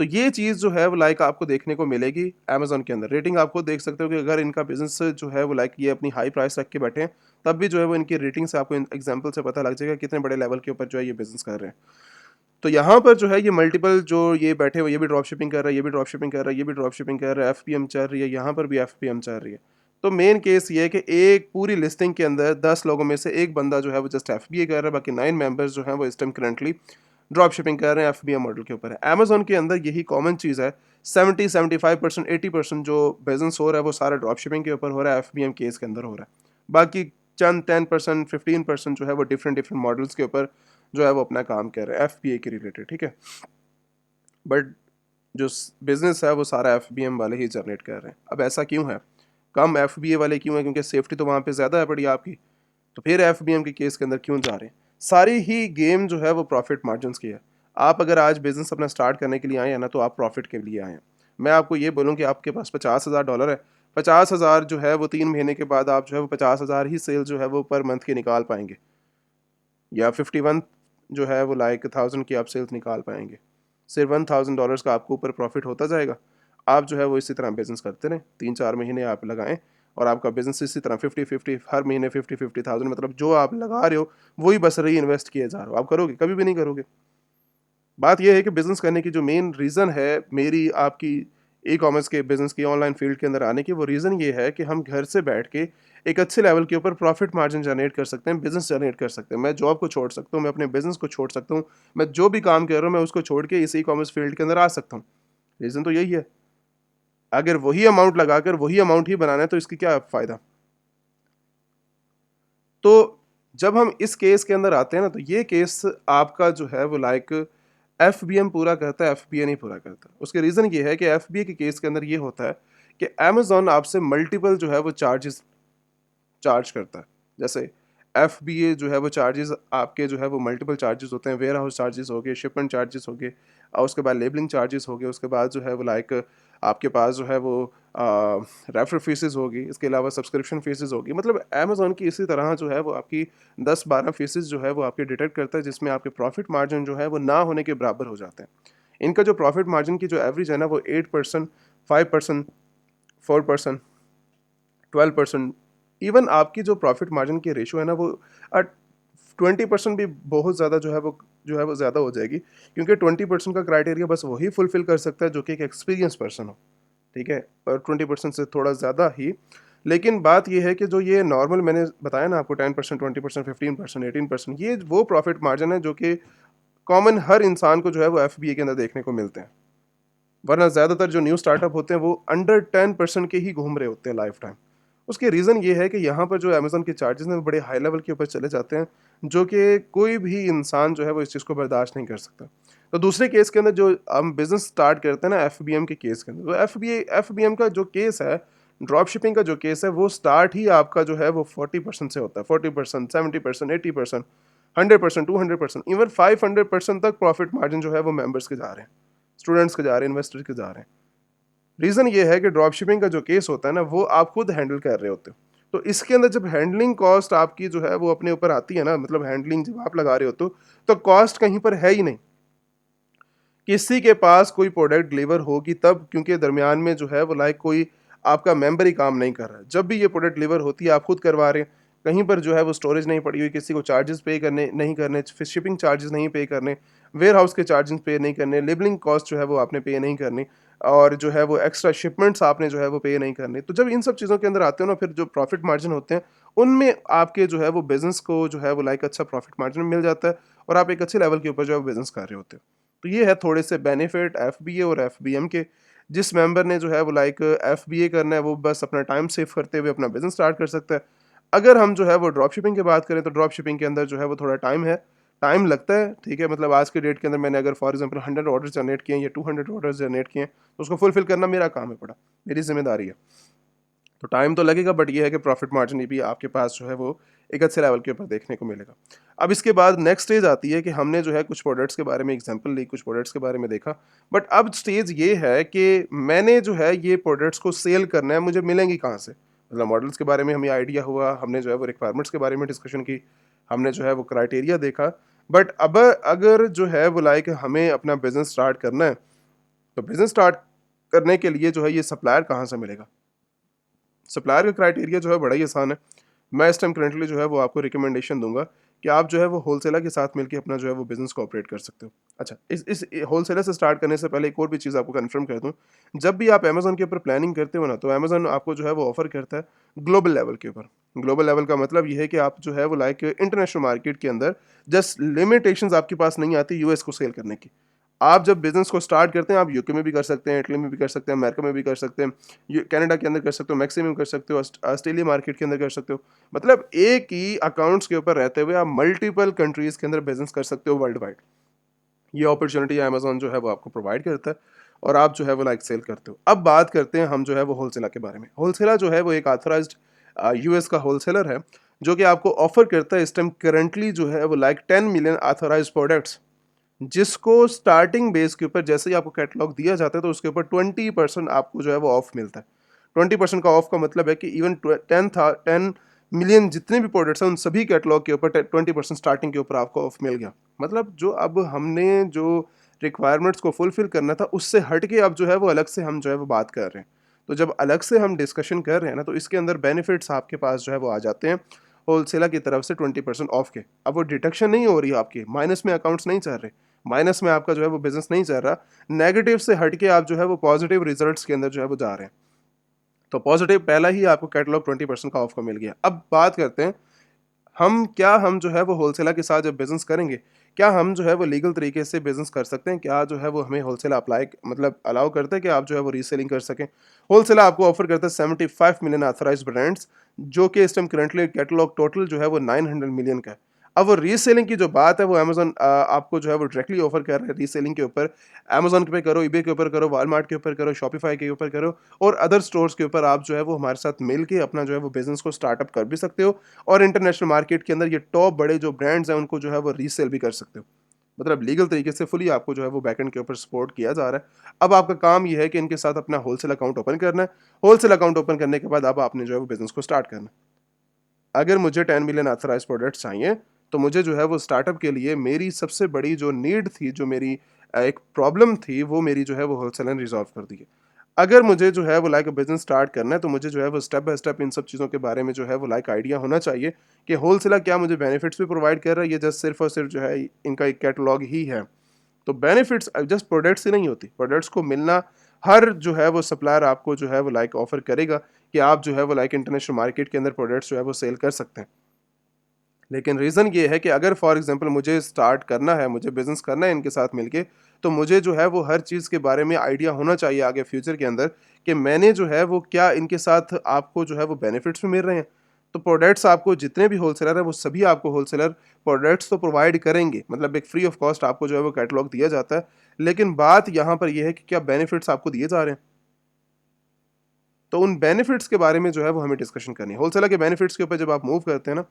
तो ये चीज़ जो है वो लाइक आपको देखने को मिलेगी अमेजोन के अंदर। रेटिंग आपको देख सकते हो कि अगर इनका बिजनेस जो है वो लाइक ये अपनी हाई प्राइस रख के बैठे हैं, तब भी जो है वो इनकी रेटिंग से आपको एग्जाम्पल से पता लग जाएगा कितने बड़े लेवल के ऊपर जो है ये बिजनेस कर रहे हैं। तो यहाँ पर जो है ये मल्टीपल जो ये बैठे हुए, ये भी ड्रॉप शिपिंग कर रहा है, ये भी ड्रॉप शिपिंग कर रहा है, ये भी ड्रॉप शिपिंग कर रहा है, FPM चल रही है, यहाँ पर भी FPM चल रही है। तो मेन केस ये है कि एक पूरी लिस्टिंग के अंदर 10 लोगों में से एक बंदा जो है वो जस्ट FBA कर रहा है, बाकी 9 मेंबर्स जो हैं वो इस टाइम करंटली ड्रॉप शिपिंग कर रहे हैं, FBM मॉडल के ऊपर है। अमेजोन के अंदर यही कॉमन चीज़ है। 70-75% 80% जो बिजनेस हो रहा है वो सारा ड्रॉप शिपिंग के ऊपर हो रहा है, FBM केस के अंदर हो रहा है। बाकी चंद 10% 15% जो है वो डिफरेंट डिफरेंट मॉडल्स के ऊपर जो है वो अपना काम कर रहे हैं FBA के रिलेटेड, ठीक है। बट जो बिजनेस है वो सारा FBM वाले ही जनरेट कर रहे हैं। अब ऐसा क्यों है, कम FBA वाले क्यों है, क्योंकि सेफ्टी तो वहाँ पे ज़्यादा है पड़ी आपकी। तो फिर FBM के केस के अंदर क्यों जा रहे हैं। सारी ही गेम जो है वो प्रॉफिट मार्जिन की है। आप अगर आज बिजनेस अपना स्टार्ट करने के लिए आए हैं ना, तो आप प्रॉफिट के लिए आए हैं। मैं आपको ये बोलूँ कि आपके पास $50,000 है, 50,000 जो है वो 3 महीने के बाद आप जो है वो 50,000 ही सेल जो है वो पर मंथ की निकाल पाएंगे, या 51 जो है वो लाइक 1000 की आप सेल्स निकाल पाएंगे। सिर्फ $1000 का आपको ऊपर प्रॉफिट होता जाएगा। आप जो है वो इसी तरह बिजनेस करते रहें, 3-4 महीने आप लगाएं और आपका बिजनेस इसी तरह 50-50 हर महीने 50-50,000, मतलब जो आप लगा रहे हो वही बस री इन्वेस्ट किए जा रहे हो। आप करोगे, कभी भी नहीं करोगे। बात यह है कि बिजनेस करने की जो मेन रीज़न है मेरी आपकी ई कॉमर्स के बिजनेस की ऑनलाइन फील्ड के अंदर आने की, वो रीज़न ये है कि हम घर से बैठ के एक अच्छे लेवल के ऊपर प्रॉफिट मार्जिन जनरेट कर सकते हैं, बिजनेस जनरेट कर सकते हैं। मैं जॉब को छोड़ सकता हूँ, मैं अपने बिजनेस को छोड़ सकता हूँ, मैं जो भी काम कर रहा हूँ मैं उसको छोड़ के इस ई कॉमर्स फील्ड के अंदर आ सकता हूँ। रीज़न तो यही है। अगर वही अमाउंट लगाकर वही अमाउंट ही बनाना है तो इसकी क्या फ़ायदा। तो जब हम इस केस के अंदर आते हैं ना, तो ये केस आपका जो है वो लाइक FBM पूरा करता है, FBA नहीं पूरा करता। उसके रीज़न ये है कि FBA के केस के अंदर ये होता है कि अमेज़न आपसे मल्टीपल जो है वो चार्जेस चार्ज करता है। जैसे FBA जो है वो चार्जेस आपके जो है वो मल्टीपल चार्जेस होते हैं, वेयर हाउस चार्जेस हो गए, शिपमेंट चार्जेस हो गए, और उसके बाद लेबलिंग चार्जेस हो गए, उसके बाद जो है वो लाइक आपके पास जो है वो रेफर फीसेस होगी, इसके अलावा सब्सक्रिप्शन फीसेस होगी। मतलब अमेज़न की इसी तरह जो है वो आपकी 10-12 फीसेस जो है वो आपके डिटेक्ट करता है, जिसमें आपके प्रॉफिट मार्जिन जो है वो ना होने के बराबर हो जाते हैं। इनका जो प्रॉफिट मार्जिन की जो एवरेज है ना वो 8%, 5%, 4%, 12%। इवन आपकी जो प्रॉफिट मार्जिन की रेशियो है ना वो 20% भी बहुत ज़्यादा जो है वो ज़्यादा हो जाएगी, क्योंकि 20% का क्राइटेरिया बस वही फुलफिल कर सकता है जो कि एक एक्सपीरियंस पर्सन हो, ठीक है? और 20% से थोड़ा ज़्यादा ही। लेकिन बात ये है कि जो ये नॉर्मल मैंने बताया ना आपको 10%, 20%, 15%, 18%, ये वो प्रॉफिट मार्जिन है जो कि कॉमन हर इंसान को जो है वो एफबीए के अंदर देखने को मिलते हैं। वरना ज़्यादातर जो न्यू स्टार्टअप होते हैं वो अंडर 10% के ही घूम रहे होते हैं लाइफ टाइम। उसकी रीज़न ये है कि यहाँ पर जो अमेज़न के चार्जेस हैं वो बड़े हाई लेवल के ऊपर चले जाते हैं, जो कि कोई भी इंसान जो है वो इस चीज़ को बर्दाश्त नहीं कर सकता। तो दूसरे केस के अंदर जो हम बिज़नेस स्टार्ट करते हैं ना एफबीएम के केस के अंदर, तो एफबीएम का जो केस है, ड्रॉप शिपिंग का जो केस है, वो स्टार्ट ही आपका जो है वो 40% से होता है। 40%, 70%, 80%, 100%, 200%, इवन 500% तक प्रॉफिट मार्जिन जो है वो मेंबर्स के जा रहे हैं, स्टूडेंट्स के जा रहे हैं, इन्वेस्टर्स के जा रहे हैं। रीज़न ये है कि ड्रॉप शिपिंग का जो केस होता है ना वो आप खुद हैंडल कर रहे होते हो। तो इसके अंदर जब हैंडलिंग कॉस्ट आपकी जो है वो अपने ऊपर आती है ना, मतलब हैंडलिंग जब आप लगा रहे होते हो, तो कॉस्ट कहीं पर है ही नहीं। किसी के पास कोई प्रोडक्ट डिलीवर होगी तब, क्योंकि दरमियान में जो है वो लाइक कोई आपका मेंबर ही काम नहीं कर रहा है। जब भी ये प्रोडक्ट डिलीवर होती है आप खुद करवा रहे हैं, कहीं पर जो है वो स्टोरेज नहीं पड़ी हुई, किसी को चार्जेस पे करने नहीं करने, फिर शिपिंग चार्जेस नहीं पे करने, वेयर हाउस के चार्जेस पे नहीं करने, लेबलिंग कॉस्ट जो है वो आपने पे नहीं करनी, और जो है वो एक्स्ट्रा शिपमेंट्स आपने जो है वो पे नहीं करनी। तो जब इन सब चीज़ों के अंदर आते हो ना, फिर जो प्रॉफिट मार्जिन होते हैं उनमें आपके जो है वो बिजनेस को जो है वो लाइक अच्छा प्रॉफिट मार्जिन मिल जाता है, और आप एक अच्छे लेवल के ऊपर जो है बिजनेस कर रहे होते हो। तो ये है थोड़े से बेनिफिट एफबीए और एफबीएम के। जिस मेंबर ने जो है वो लाइक एफबीए करना है वो बस अपना टाइम सेव करते हुए अपना बिजनेस स्टार्ट कर सकता है। अगर हम जो है वो ड्रॉप शिपिंग की बात करें तो ड्रॉप शिपिंग के अंदर जो है वो थोड़ा टाइम है, टाइम लगता है, ठीक है? मतलब आज के डेट के अंदर मैंने अगर फॉर एग्जांपल 100 ऑर्डर जनरेट किए हैं या 200 ऑर्डर जनरेट किए हैं, तो उसको फुलफिल करना मेरा काम है पड़ा, मेरी जिम्मेदारी है। तो टाइम तो लगेगा, बट ये है कि प्रॉफिट मार्जिन भी आपके पास जो है वो एक अच्छे लेवल के ऊपर देखने को मिलेगा। अब इसके बाद नेक्स्ट स्टेज आती है कि हमने जो है कुछ प्रोडक्ट्स के बारे में एग्जांपल ली, कुछ प्रोडक्ट्स के बारे में देखा, बट अब स्टेज ये है कि मैंने जो है ये प्रोडक्ट्स को सेल करना है, मुझे मिलेंगी कहाँ से? मतलब मॉडल्स के बारे में हमें आइडिया हुआ, हमने जो है वो रिक्वायरमेंट्स के बारे में डिस्कशन की, हमने जो है वो क्राइटेरिया देखा, बट अब अगर जो है वो लाइक हमें अपना बिजनेस स्टार्ट करना है, तो बिजनेस स्टार्ट करने के लिए जो है ये सप्लायर कहाँ से मिलेगा? सप्लायर का क्राइटेरिया जो है बड़ा ही आसान है। मैं इस टाइम करंटली जो है वो आपको रिकमेंडेशन दूँगा कि आप जो है वो होलसेलर के साथ मिलके अपना जो है वो बिज़नेस को ऑपरेट कर सकते हो। अच्छा, इस होलसेलर से स्टार्ट करने से पहले एक और भी चीज़ आपको कन्फर्म कर दूँ। जब भी आप अमेज़न के ऊपर प्लानिंग करते हो ना, तो अमेज़न आपको जो है वो ऑफ़र करता है ग्लोबल लेवल के ऊपर। ग्लोबल लेवल का मतलब ये है कि आप जो है वो लाइक इंटरनेशनल मार्केट के अंदर जस्ट लिमिटेशंस आपके पास नहीं आती यूएस को सेल करने की। आप जब बिज़नेस को स्टार्ट करते हैं, आप यूके में भी कर सकते हैं, इटली में भी कर सकते हैं, अमेरिका में भी कर सकते हैं, कनाडा के अंदर कर सकते हो, मैक्सिमम में कर सकते हो, ऑस्ट्रेलिया मार्केट के अंदर कर सकते हो। मतलब एक ही अकाउंट्स के ऊपर रहते हुए आप मल्टीपल कंट्रीज़ के अंदर बिज़नेस कर सकते हो वर्ल्ड वाइड। ये अपॉर्चुनिटी अमेज़न जो है वो आपको प्रोवाइड करता है, और आप जो है वो लाइक सेल करते हो। अब बात करते हैं हम जो है वो होलसेलर के बारे में। होलसेलर जो है वो एक ऑथराइज्ड यूएस का होलसेलर है, जो कि आपको ऑफ़र करता है इस टाइम करंटली जो है वो लाइक 10 मिलियन ऑथराइज्ड प्रोडक्ट्स, जिसको स्टार्टिंग बेस के ऊपर जैसे ही आपको कैटलॉग दिया जाता है तो उसके ऊपर 20% आपको जो है वो ऑफ मिलता है। 20% का ऑफ का मतलब है कि इवन 10 मिलियन जितने भी प्रोडक्ट्स हैं उन सभी कैटलॉग के ऊपर 20% स्टार्टिंग के ऊपर आपको ऑफ मिल गया। मतलब जो अब हमने जो रिक्वायरमेंट्स को फुलफिल करना था उससे हट के अब जो है वो अलग से हम जो है वो बात कर रहे हैं। तो जब अलग से हम डिस्कशन कर रहे हैं ना, तो इसके अंदर बेनिफिट्स आपके पास जो है वो आ जाते हैं होलसेलर की तरफ से 20% ऑफ के। अब वो डिडक्शन नहीं हो रही है आपकी, माइनस में अकाउंट्स नहीं चल रहे, माइनस में आपका जो है वो बिज़नेस नहीं चल रहा, नेगेटिव से हट के आप जो है वो पॉजिटिव रिजल्ट्स के अंदर जो है वो जा रहे हैं। तो पॉजिटिव पहला ही आपको कैटलॉग 20% का ऑफ का मिल गया। अब बात करते हैं हम जो है वो होलसेलर के साथ जब बिज़नेस करेंगे, क्या हम जो है वो लीगल तरीके से बिज़नेस कर सकते हैं? क्या जो है वो हमें होलसेलर अप्लाई मतलब अलाउ करता है कि आप जो है वो रीसेलिंग कर सकें? होलसेलर आपको ऑफ़र करता है 75 मिलियन ऑथराइज्ड ब्रांड्स, जो कि इस टाइम करंटली कैटलॉग टोटल जो है वो 900 मिलियन का है। अब वो रीसेलिंग की जो बात है वो अमेज़न आपको जो है वो डायरेक्टली ऑफ़र कर रहा है रीसेलिंग के ऊपर। अमेज़न पे करो, ईबे के ऊपर करो, वॉलमार्ट के ऊपर करो, शॉपिफाई के ऊपर करो, और अदर स्टोर्स के ऊपर आप जो है वो हमारे साथ मिल के अपना जो है वो बिज़नेस को स्टार्टअप कर भी सकते हो, और इंटरनेशनल मार्केट के अंदर ये टॉप बड़े जो ब्रांड्स हैं उनको जो है वो रीसेल भी कर सकते हो। मतलब लीगल तरीके से फुली आपको जो है वो बैकएंड के ऊपर सपोर्ट किया जा रहा है। अब आपका काम ये है कि इनके साथ अपना होलसेल अकाउंट ओपन करना है। होलसेल अकाउंट ओपन करने के बाद अब आपने जो है वो बिज़नेस को स्टार्ट करना है। अगर मुझे 10 मिलियन ऑथराइज्ड प्रोडक्ट्स चाहिए, तो मुझे जो है वो स्टार्टअप के लिए मेरी सबसे बड़ी जो नीड थी, जो मेरी एक प्रॉब्लम थी, वो मेरी जो है वो होलसेलर ने रिज़ॉल्व कर दी है। अगर मुझे जो है वो लाइक बिज़नेस स्टार्ट करना है, तो मुझे जो है वो स्टेप बाय स्टेप इन सब चीज़ों के बारे में जो है वो लाइक आइडिया होना चाहिए कि होलसेलर क्या मुझे बेनिफिट्स भी प्रोवाइड कर रहा है, ये जस्ट सिर्फ़ और सिर्फ़ जो है इनका एक कैटलॉग ही है। तो बेनिफिट्स जस्ट प्रोडक्ट्स ही नहीं होती, प्रोडक्ट्स को मिलना, हर जो है वो सप्लायर आपको जो है वो लाइक ऑफ़र करेगा कि आप जो है वो लाइक इंटरनेशनल मार्केट के अंदर प्रोडक्ट्स जो है वो सेल कर सकते हैं। लेकिन रीज़न ये है कि अगर फॉर एग्जांपल मुझे स्टार्ट करना है, मुझे बिज़नेस करना है इनके साथ मिलके, तो मुझे जो है वो हर चीज़ के बारे में आइडिया होना चाहिए आगे फ्यूचर के अंदर कि मैंने जो है वो क्या इनके साथ आपको जो है वो बेनिफिट्स भी मिल रहे हैं। तो प्रोडक्ट्स आपको जितने भी होलसेलर हैं वो सभी आपको होलसेलर प्रोडक्ट्स तो प्रोवाइड करेंगे, मतलब एक फ्री ऑफ कॉस्ट आपको जो है वो कैटलॉग दिया जाता है। लेकिन बात यहाँ पर ये है कि क्या बेनिफिट्स आपको दिए जा रहे हैं? तो उन बेनिफिट्स के बारे में जो है वो हमें डिस्कशन करनी है। होलसेलर के बेनिफिट्स के ऊपर जब आप मूव करते हैं ना,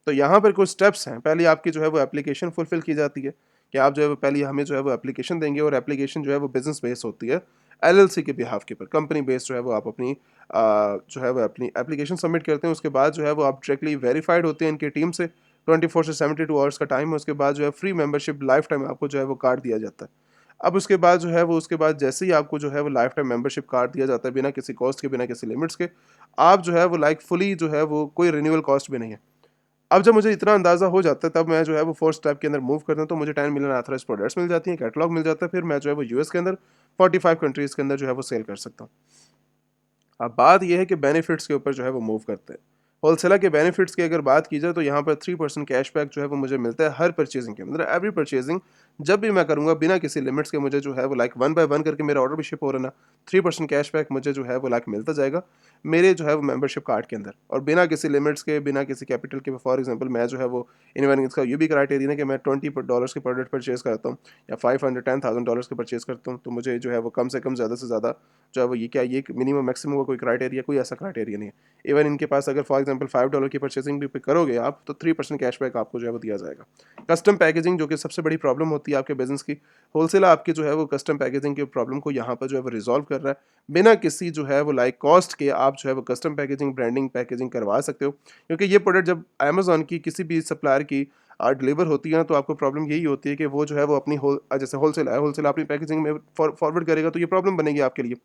तो यहाँ पर कुछ स्टेप्स हैं। पहले आपकी जो है वो एप्लीकेशन फुलफ़िल की जाती है कि आप जो है वो पहले हमें जो है वो एप्लीकेशन देंगे, और एप्लीकेशन जो है वो बिज़नेस बेस होती है, एलएलसी के बिहाफ़ के ऊपर, कंपनी बेस्ड जो है वो आप अपनी जो है वो अपनी एप्लीकेशन सबमिट करते हैं। उसके बाद जो है वो आप डायरेक्टली वेरीफाइड होते हैं इनकी टीम से, 24 से 72 आवर्स का टाइम है। उसके बाद जो है फ्री मेंबरशिप लाइफ़ टाइम आपको जो है वो कार्ड दिया जाता है। अब उसके बाद जो है वो उसके बाद जैसे ही आपको जो है वो लाइफ़ टाइम मेंबरशिप कार्ड दिया जाता है, बिना किसी कॉस्ट के, बिना किसी लिमिट्स के, आप जो है वो लाइक फुली जो है वो कोई रिन्यूअल कॉस्ट भी नहीं है। अब जब मुझे इतना अंदाज़ा हो जाता है, तब मैं जो है वो 4 स्टेप के अंदर मूव करता हूँ, तो मुझे 10 मिलियन ऑथराइज्ड प्रोडक्ट्स मिल जाती हैं, कैटलॉग मिल जाता है, फिर मैं जो है वो यूएस के अंदर 45 कंट्रीज़ के अंदर जो है वो सेल कर सकता हूँ। अब बात ये है कि बेनिफिट्स के ऊपर जो है वो मूव करते हैं। होलसेलर के बेनिफिट्स की अगर बात की जाए, तो यहाँ पर 3% कैशबैक जो है वो मुझे मिलता है हर परचेजिंग के, मतलब एवरी परचेजिंग जब भी मैं करूँगा बिना किसी लिमिट्स के, मुझे जो है वो लाइक 1 बाय 1 करके मेरा ऑर्डर भी शिप हो रहा है ना, 3% कैशबैक मुझे जो है वो लाइक मिलता जाएगा मेरे जो है वो मेंबरशिप कार्ड के अंदर, और बिना किसी लिमिट्स के, बिना किसी कैपिटल के। फॉर एग्जांपल मैं जो है वो इन्वेस्टमेंट का ये भी क्राइटेरिया है कि मैं $20 के प्रोडक्ट परचेज करता हूँ या 500 $10,000 के परचेज करता हूँ, तो मुझे जो है वो कम से कम ज़्यादा से ज़्यादा जो है वो ये क्या, ये मिनिमम मैक्सिमम का कोई क्राइटेरिया, कोई ऐसा क्राइटेरिया नहीं है। इवन इनके पास अगर फॉर एग्जांपल $5 की परचेजिंग भी करोगे आप, तो 3% कैशबैक आपको जो है वो दिया जाएगा। कस्टम पैकेजिंग जो कि सबसे बड़ी प्रॉब्लम होती है आपके बिजनेस की, होलसेलर आपकी जो है वो कस्टम पैकेजिंग की प्रॉब्लम को यहाँ पर जो है वो रिजॉल्व कर रहा है। बिना किसी जो है वो लाइक कॉस्ट के आप जो है वो कस्टम पैकेजिंग, ब्रांडिंग, पैकेजिंग करवा सकते हो, क्योंकि ये प्रोडक्ट जब अमेजोन की किसी भी सप्लायर की डिलीवर होती है ना, तो आपको प्रॉब्लम यही होती है कि वो जो है वो अपनी जैसे होलसेल है, होलसेल अपनी पैकेजिंग में फॉरवर्ड करेगा, तो ये प्रॉब्लम बनेगी आपके लिए।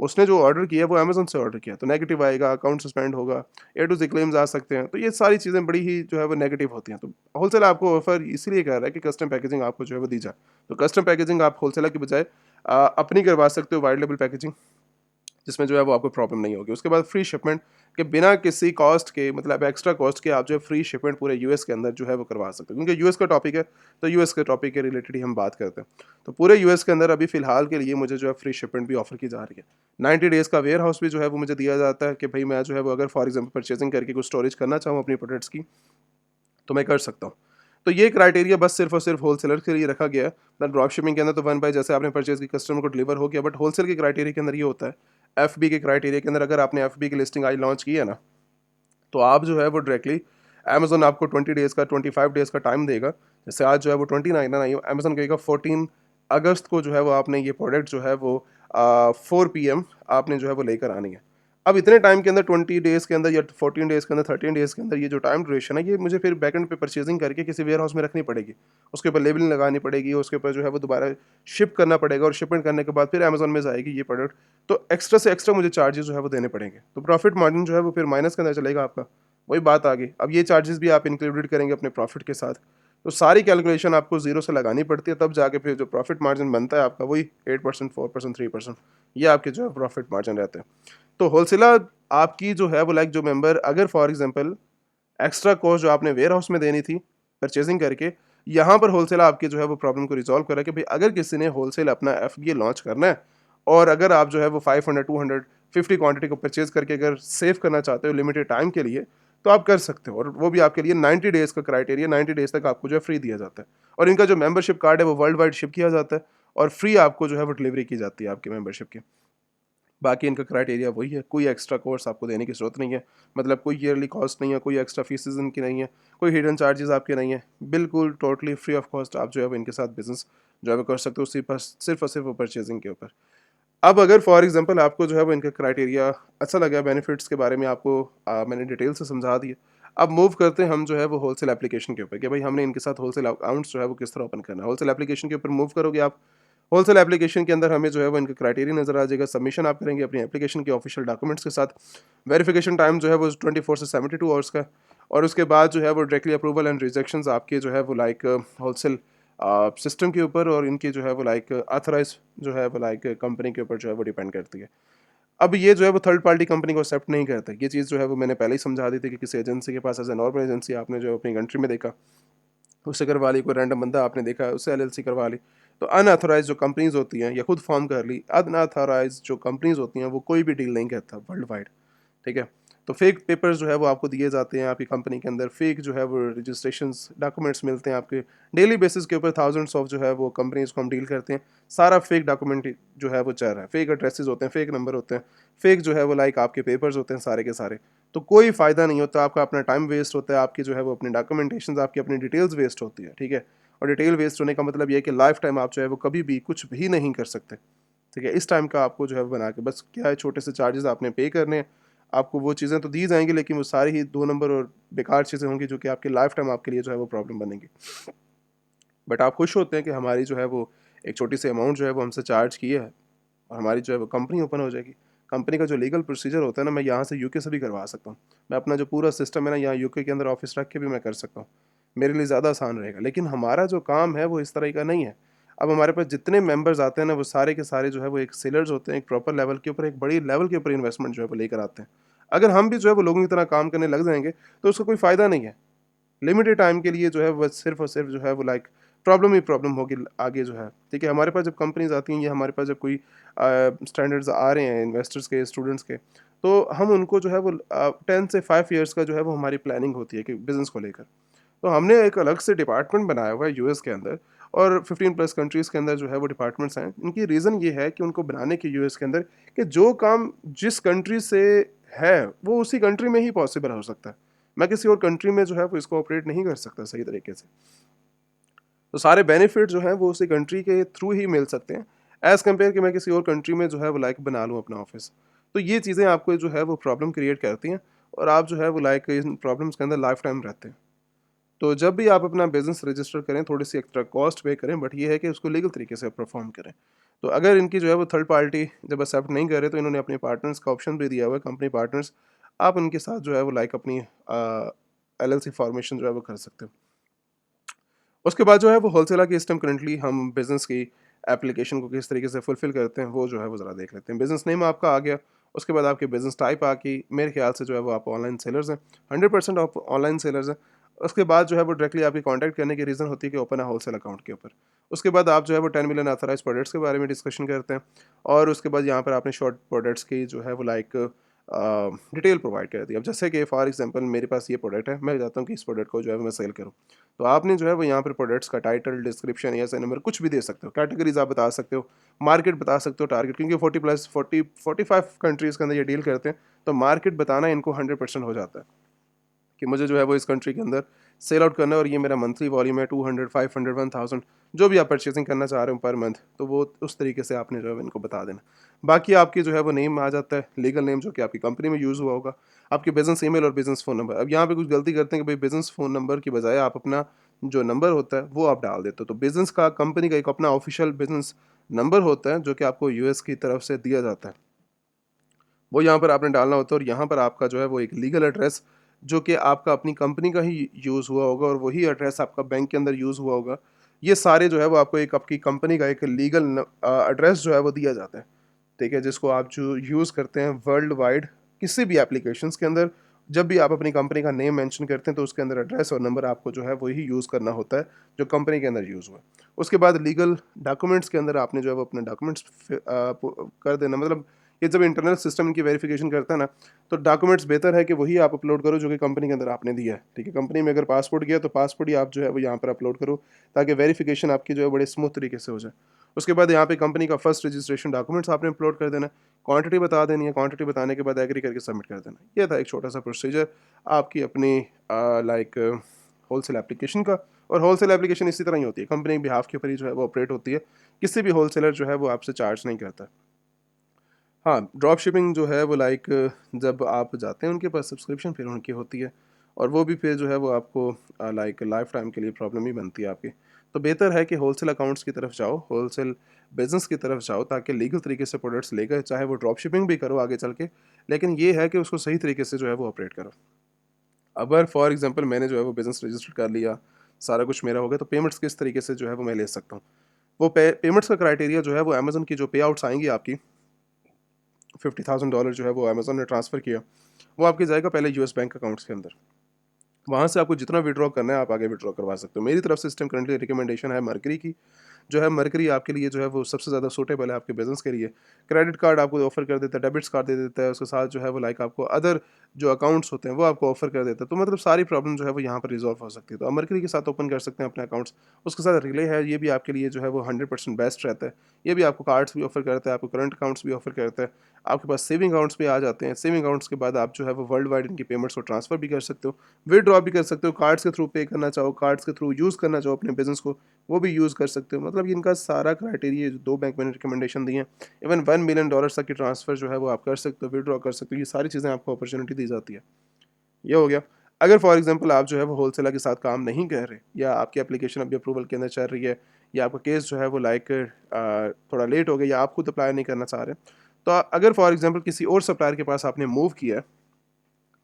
उसने जो ऑर्डर किया है वो अमेज़न से ऑर्डर किया, तो नेगेटिव आएगा, अकाउंट सस्पेंड होगा, ए टू ज़ेड क्लेम्स आ सकते हैं। तो ये सारी चीज़ें बड़ी ही जो है वो नेगेटिव होती हैं। तो होलसेलर आपको ऑफ़र इसीलिए कर रहा है कि कस्टम पैकेजिंग आपको जो है वो दी जाए। तो कस्टम पैकेजिंग आप होलसेलर की बजाय अपनी करवा सकते हो, वाइट लेबल पैकेजिंग, जिसमें जो है वो आपको प्रॉब्लम नहीं होगी। उसके बाद फ्री शिपमेंट, कि बिना किसी कॉस्ट के, मतलब एक्स्ट्रा कॉस्ट के, आप जो है फ्री शिपमेंट पूरे यूएस के अंदर जो है वो करवा सकते हो। क्योंकि यूएस का टॉपिक है, तो यूएस के टॉपिक के रिलेटेड ही हम बात करते हैं। तो पूरे यूएस के अंदर अभी फ़िलहाल के लिए मुझे जो है फ्री शिपमेंट भी ऑफ़र की जा रही है। 90 डेज़ का वेयर हाउस भी जो है वो मुझे दिया जाता है कि भई मैं जो है वो अगर फॉर एग्ज़ाम्पल परचेज़िंग करके कुछ स्टोरेज करना चाहूँ अपनी प्रोडक्ट्स की, तो मैं कर सकता हूँ। तो ये क्राइटेरिया बस सिर्फ़ और सिर्फ़ होलसेलर के लिए रखा गया है। ना ड्रॉप शिपिंग के अंदर तो 1 बाय जैसे आपने परचेज़ की, कस्टमर को डिलीवर हो गया, बट होलसेल के क्राइटेरिया के अंदर ये होता है, एफबी के क्राइटेरिया के अंदर, अगर आपने एफबी की लिस्टिंग आज लॉन्च की है ना, तो आप जो है वो डायरेक्टली अमेज़न आपको 20 डेज़ का, 25 डेज़ का टाइम देगा। जैसे आज जो है वो 29 है, अमेज़न कहेगा 14 अगस्त को जो है वो आपने ये प्रोडक्ट जो है वो 4 पीएम आपने जो है वो लेकर आनी है। अब इतने टाइम के अंदर, 20 डेज़ के अंदर या 14 डेज़ के अंदर, 13 डेज़ के अंदर, ये जो टाइम ड्यूरेशन है, ये मुझे फिर बैकएंड पे परचेज़िंग करके किसी वेयर हाउस में रखनी पड़ेगी। उसके ऊपर लेबलिंग लगानी पड़ेगी, उसके ऊपर जो है वो दोबारा शिप करना पड़ेगा, और शिपमेंट करने के बाद फिर अमेज़न में जाएगी ये प्रोडक्ट। तो एक्स्ट्रा से एक्स्ट्रा मुझे चार्जेज़ जो है वो देने पड़ेंगे। तो प्रॉफिट मार्जिन जो है वो फिर माइनस के अंदर चलेगा आपका। वही बात आ गई। अब ये चार्जेस भी आप इंक्लूडेड करेंगे अपने प्रॉफिट के साथ। तो सारी कैलकुलेशन आपको ज़ीरो से लगानी पड़ती है, तब जाके फिर जो प्रॉफिट मार्जिन बनता है आपका, वही 8%, 4%, 3%, ये आपके जो है प्रॉफिट मार्जिन रहते हैं। तो होलसेलर आपकी जो है वो लाइक जो मेंबर, अगर फॉर एग्जांपल एक्स्ट्रा कॉस्ट जो आपने वेयर हाउस में देनी थी परचेजिंग करके, यहाँ पर होलसेलर आपकी जो है वो प्रॉब्लम को रिजॉल्व कर रहा है कि भाई अगर किसी ने होलसेल अपना एफबीए लॉन्च करना है, और अगर आप जो है वो 500, 250 क्वांटिटी को परचेज करके अगर सेव करना चाहते हो लिमिटेड टाइम के लिए, तो आप कर सकते हो, और वो भी आपके लिए 90 डेज़ का क्राइटेरिया, 90 डेज़ तक आपको जो है फ्री दिया जाता है। और इनका जो मेंबरशिप कार्ड है वो वर्ल्ड वाइड शिप किया जाता है, और फ्री आपको जो है वो डिलीवरी की जाती है आपकी मेंबरशिप की। बाकी इनका क्राइटेरिया वही है, कोई एक्स्ट्रा कोर्स आपको देने की ज़रूरत नहीं है, मतलब कोई ईयरली कॉस्ट नहीं है, कोई एक्स्ट्रा फीसेस इनकी नहीं है, कोई हिडन चार्जेस आपके नहीं है, बिल्कुल टोटली फ्री ऑफ कॉस्ट आप जो है वो इनके साथ बिजनेस जो है वो कर सकते हो, सिर्फ और सिर्फ परचेजिंग के ऊपर। अब अगर फॉर एग्जांपल आपको जो है वो इनका क्राइटेरिया अच्छा लगा, बेनिफिट्स के बारे में आपको मैंने डिटेल से समझा दिया। अब मूव करते हैं हम जो है वो होलसेल एप्लीकेशन के ऊपर कि भाई हमने इनके साथ होलसेल अकाउंट्स जो है वो किस तरह ओपन करना है। होलसेल एप्लीकेशन के ऊपर मूव करोगे आप, होलसेल एप्लीकेशन के अंदर हमें जो है वो इनका क्राइटेरिया नज़र आ जाएगा। सबमिशन आप करेंगे अपनी एप्लीकेशन के ऑफिशियल डॉक्यूमेंट्स के साथ। वेरिफिकेशन टाइम जो है वो 24 से 72 आवर्स का, और उसके बाद जो है वो डायरेक्टली अप्रूवल एंड रिजेक्शंस आपके जो है वो लाइक होलसेल सिस्टम के ऊपर और इनकी जो है वो लाइक ऑथराइज जो है वो लाइक कंपनी के ऊपर जो है वो डिपेंड करती है। अब ये जो है वो थर्ड पार्टी कंपनी को एक्सेप्ट नहीं करता। ये चीज़ जो है वो मैंने पहले ही समझा दी थी कि किसी एजेंसी के पास एज ए नॉर्मल एजेंसी आपने जो अपनी कंट्री में देखा, उससे करवा ली, कोई रैंडम बंदा आपने देखा उससे एलएलसी करवा ली। तो अनऑथराइज जो कंपनीज होती हैं या खुद फॉर्म कर ली, अनऑथराइज जो कंपनीज होती हैं वो कोई भी डील नहीं करता वर्ल्ड वाइड, ठीक है। तो फेक पेपर्स जो है वो आपको दिए जाते हैं आपकी कंपनी के अंदर, फेक जो है वो रजिस्ट्रेशंस डॉक्यूमेंट्स मिलते हैं आपके डेली बेसिस के ऊपर। थाउजेंड्स ऑफ जो है वो कंपनीज को हम डील करते हैं, सारा फेक डॉक्यूमेंट जो है वो चल रहा है, फेक एड्रेसेस होते हैं, फेक नंबर होते हैं, फेक जो है वो लाइक आपके पेपर्स होते हैं सारे के सारे। तो कोई फ़ायदा नहीं होता, आपका अपना टाइम वेस्ट होता है, आपकी जो है वो अपनी डॉक्यूमेंटेशन आपकी अपनी डिटेल्स वेस्ट होती है, ठीक है। और डिटेल वेस्ट होने का मतलब ये है कि लाइफ टाइम आप जो है वो कभी भी कुछ भी नहीं कर सकते, ठीक है। इस टाइम का आपको जो है बना के बस क्या है, छोटे से चार्जेस आपने पे करने हैं, आपको वो चीज़ें तो दी जाएंगी लेकिन वो सारी ही 2 नंबर और बेकार चीज़ें होंगी जो कि आपकी लाइफ टाइम आपके लिए जो है वो प्रॉब्लम बनेंगी। बट आप खुश होते हैं कि हमारी जो है वो एक छोटी सी अमाउंट जो है वो हमसे चार्ज की है और हमारी जो है वो कंपनी ओपन हो जाएगी। कंपनी का जो लीगल प्रोसीजर होता है ना, मैं यहाँ से यूके से भी करवा सकता हूँ। मैं अपना जो पूरा सिस्टम है ना यहाँ यूके के अंदर ऑफिस रख के भी मैं कर सकता हूँ। मेरे लिए ज़्यादा आसान रहेगा, लेकिन हमारा जो काम है वो इस तरह का नहीं है। अब हमारे पास जितने मेंबर्स आते हैं ना वो सारे के सारे जो है वो एक सेलर्स होते हैं, एक प्रॉपर लेवल के ऊपर, एक बड़ी लेवल के ऊपर इन्वेस्टमेंट जो है वो लेकर आते हैं। अगर हम भी जो है वो लोगों की तरह काम करने लग जाएंगे तो उसका कोई फ़ायदा नहीं है। लिमिटेड टाइम के लिए जो है वो सिर्फ और सिर्फ जो है वो लाइक प्रॉब्लम ही प्रॉब्लम होगी आगे जो है, ठीक है। हमारे पास जब कंपनीज आती हैं या हमारे पास जब कोई स्टैंडर्ड्स आ रहे हैं इन्वेस्टर्स के, स्टूडेंट्स के, तो हम उनको जो है वो 10 से 5 ईयर्स का जो है वो हमारी प्लानिंग होती है कि बिज़नेस को लेकर। तो हमने एक अलग से डिपार्टमेंट बनाया हुआ है यूएस के अंदर, और 15+ कंट्रीज़ के अंदर जो है वो डिपार्टमेंट्स हैं। इनकी रीज़न ये है कि उनको बनाने की यूएस के अंदर कि जो काम जिस कंट्री से है वो उसी कंट्री में ही पॉसिबल हो सकता है। मैं किसी और कंट्री में जो है वो इसको ऑपरेट नहीं कर सकता सही तरीके से। तो सारे बेनिफिट जो हैं वो उसी कंट्री के थ्रू ही मिल सकते हैं, एज़ कम्पेयर कि मैं किसी और कंट्री में जो है वो लाइक बना लूँ अपना ऑफिस। तो ये चीज़ें आपको जो है वो प्रॉब्लम क्रिएट करती हैं और आप जो है वो लाइक इन प्रॉब्लम्स के अंदर लाइफ टाइम रहते हैं। तो जब भी आप अपना बिज़नेस रजिस्टर करें, थोड़ी-सी एक्स्ट्रा कॉस्ट पे करें, बट ये है कि उसको लीगल तरीके से परफ़ॉर्म करें। तो अगर इनकी जो है वो थर्ड पार्टी जब एक्सेप्ट नहीं कर रहे, तो इन्होंने अपने पार्टनर्स का ऑप्शन भी दिया हुआ है, कंपनी पार्टनर्स। आप उनके साथ जो है वो लाइक अपनी एलएलसी फॉर्मेशन जो है वो कर सकते हो। उसके बाद जो है वो होलसेलर की सिस्टम करंटली हम बिज़नेस की एप्लीकेशन को किस तरीके से फुलफ़िल करते हैं, वो जो है वो ज़रा देख लेते हैं। बिज़नेस नेम आपका आ गया, उसके बाद आपकी बिज़नेस टाइप आ गई, मेरे ख़्याल से जो है वो आप ऑनलाइन सेलर्स हैं, 100% आप ऑनलाइन सेलर्स हैं। उसके बाद जो है वो डायरेक्टली आपकी कॉन्टैक्ट करने की रीज़न होती है कि ओपन है होलसेल अकाउंट के ऊपर। उसके बाद आप जो है वो 10 मिलियन ऑथराइज़्ड प्रोडक्ट्स के बारे में डिस्कशन करते हैं, और उसके बाद यहाँ पर आपने शॉर्ट प्रोडक्ट्स की जो है वो लाइक डिटेल प्रोवाइड कर दी। अब जैसे कि फॉर एग्जांपल मेरे पास ये प्रोडक्ट है, मैं चाहता हूँ कि इस प्रोडक्ट को जो है मैं सेल करूँ। तो आपने जो है वो यहाँ पर प्रोडक्ट्स का टाइटल, डिस्क्रिप्शन, एएसआई नंबर कुछ भी दे सकते हो, कैटेगरीज आप बता सकते हो, मार्केट बता सकते हो, टारगेट, क्योंकि 45 कंट्रीज़ के अंदर ये डील करते हैं, तो मार्केट बताना इनको 100% हो जाता है कि मुझे जो है वो इस कंट्री के अंदर सेल आउट करना है और ये मेरा मंथली वॉल्यूम है 200, 500, 1000, जो भी आप परचेजिंग करना चाह रहे हो पर मंथ, तो वो उस तरीके से आपने जो है इनको बता देना। बाकी आपकी जो है वो नेम आ जाता है, लीगल नेम जो कि आपकी कंपनी में यूज़ हुआ होगा, आपकी बिज़नेस ईमेल और बिज़नेस फ़ोन नंबर। अब यहाँ पे कुछ गलती करते हैं कि भाई बिज़नेस फ़ोन नंबर की बजाय आप अपना जो नंबर होता है वो आप डाल देते हो। तो बिज़नेस का, कंपनी का एक अपना ऑफिशियल बिज़नेस नंबर होता है जो कि आपको यूएस की तरफ से दिया जाता है, वो यहाँ पर आपने डालना होता है। और यहाँ पर आपका जो है वो एक लीगल एड्रेस जो कि आपका अपनी कंपनी का ही यूज़ हुआ होगा और वही एड्रेस आपका बैंक के अंदर यूज़ हुआ होगा। ये सारे जो है वो आपको एक आपकी कंपनी का एक लीगल एड्रेस जो है वो दिया जाता है, ठीक है? जिसको आप जो यूज़ करते हैं वर्ल्ड वाइड किसी भी एप्लीकेशंस के अंदर, जब भी आप अपनी कंपनी का नेम मेंशन करते हैं तो उसके अंदर एड्रेस और नंबर आपको जो है वही यूज़ करना होता है जो कंपनी के अंदर यूज़ हुआ है। उसके बाद लीगल डॉक्यूमेंट्स के अंदर आपने जो है वो अपने डॉक्यूमेंट्स कर देना, मतलब ये जब इंटरनल सिस्टम इनकी वेरिफिकेशन करता है ना, तो डॉक्यूमेंट्स बेहतर है कि वही आप अपलोड करो जो कि कंपनी के अंदर आपने दिया है, ठीक है। कंपनी में अगर पासपोर्ट गया तो पासपोर्ट ही आप जो है वो यहाँ पर अपलोड करो, ताकि वेरिफिकेशन आपकी जो है बड़े स्मूथ तरीके से हो जाए। उसके बाद यहाँ पे कंपनी का फर्स्ट रजिस्ट्रेशन डॉक्यूमेंट्स आपने अपलोड कर देना है, क्वांटिटी बता देनी है, क्वांटिटी बताने के बाद एग्री करके सबमिट कर देना है। ये था एक छोटा सा प्रोसीजर आपकी अपनी लाइक होलसेल एप्लीकेशन का। और होलसेल एप्लीकेशन इसी तरह ही होती है, कंपनी बिहाफ के ऊपर ही जो है वो ऑपरेट होती है, किसी भी होलसेलर जो है वो आपसे चार्ज नहीं करता। हाँ, ड्रॉप शिपिंग जो है वो लाइक जब आप जाते हैं उनके पास सब्सक्रिप्शन फिर उनकी होती है, और वो भी फिर जो है वो आपको लाइक लाइफ टाइम के लिए प्रॉब्लम ही बनती है आपकी। तो बेहतर है कि होलसेल अकाउंट्स की तरफ जाओ, होलसेल बिजनेस की तरफ जाओ, ताकि लीगल तरीके से प्रोडक्ट्स लेकर चाहे वो ड्रॉप शिपिंग भी करो आगे चल के, लेकिन ये है कि उसको सही तरीके से जो है वो ऑपरेट करो। अगर फॉर एग्जांपल मैंने जो है वो बिज़नेस रजिस्टर कर लिया, सारा कुछ मेरा हो गया, तो पेमेंट्स किस तरीके से जो है वो मैं ले सकता हूँ? वो पेमेंट्स का क्राइटेरिया जो है वो अमेज़न की जो पे आउट्स आएँगी आपकी, $50,000 जो है वो अमेज़न ने ट्रांसफ़र किया, वो आपके जाएगा पहले यूएस बैंक अकाउंट्स के अंदर। वहाँ से आपको जितना विड्रॉ करना है आप आगे विड्रॉ करवा सकते हो। मेरी तरफ से इस टाइम करंटली रिकमेंडेशन है मरकरी की, जो है मरकरी आपके लिए जो है वो सबसे ज़्यादा सूटेबल है आपके बिज़नेस के लिए। क्रेडिट कार्ड आपको ऑफ़र कर देता है, डेबिट्स कार्ड दे देता है, उसके साथ जो है वो लाइक आपको अदर जो अकाउंट्स होते हैं वो आपको ऑफ़र कर देता है। तो मतलब सारी प्रॉब्लम जो है वो यहाँ पर रिज़ॉल्व हो सकती है। तो आप मरकरी के साथ ओपन कर सकते हैं अपने अकाउंट्स। उसके साथ रिले है, ये भी आपके लिए जो है वो 100% बेस्ट रहता है। ये भी आपको कार्ड्स भी ऑफ़र करता है, आपको करंट अकाउंट्स भी ऑफ़र करता है। आपके पास सेविंग अकाउंट्स भी आ जाते हैं। सेविंग अकाउंट्स के बाद आप जो है वो वर्ल्ड वाइड इनकी पेमेंट्स को ट्रांसफ़र भी कर सकते हो, विथड्रॉ भी कर सकते हो, कार्ड्स के थ्रू पे करना चाहो, कार्ड्स के थ्रू यूज़ करना चाहो अपने बिज़नेस को, वो भी यूज़ कर सकते हो। मतलब इनका सारा क्राइटेरिया जो 2 बैंक मैंने रिकमेंडेशन दी हैं, इवन $1 मिलियन तक की ट्रांसफ़र जो है वो आप कर सकते हो, विथड्रॉ कर सकते हो, ये सारी चीज़ें आपको अपॉर्च्युनिटी दी जाती है। ये हो गया। अगर फॉर एग्ज़ाम्पल आप जो है वो होलसेलर के साथ काम नहीं कर रहे, या आपकी एप्लीकेशन अभी अप्रूवल के अंदर चल रही है, या आपका केस जो है वो लाइक थोड़ा लेट हो गया, या आप खुद अप्लाई नहीं करना चाह रहे, तो अगर फॉर एग्ज़ाम्पल किसी और सप्लायर के पास आपने मूव किया है,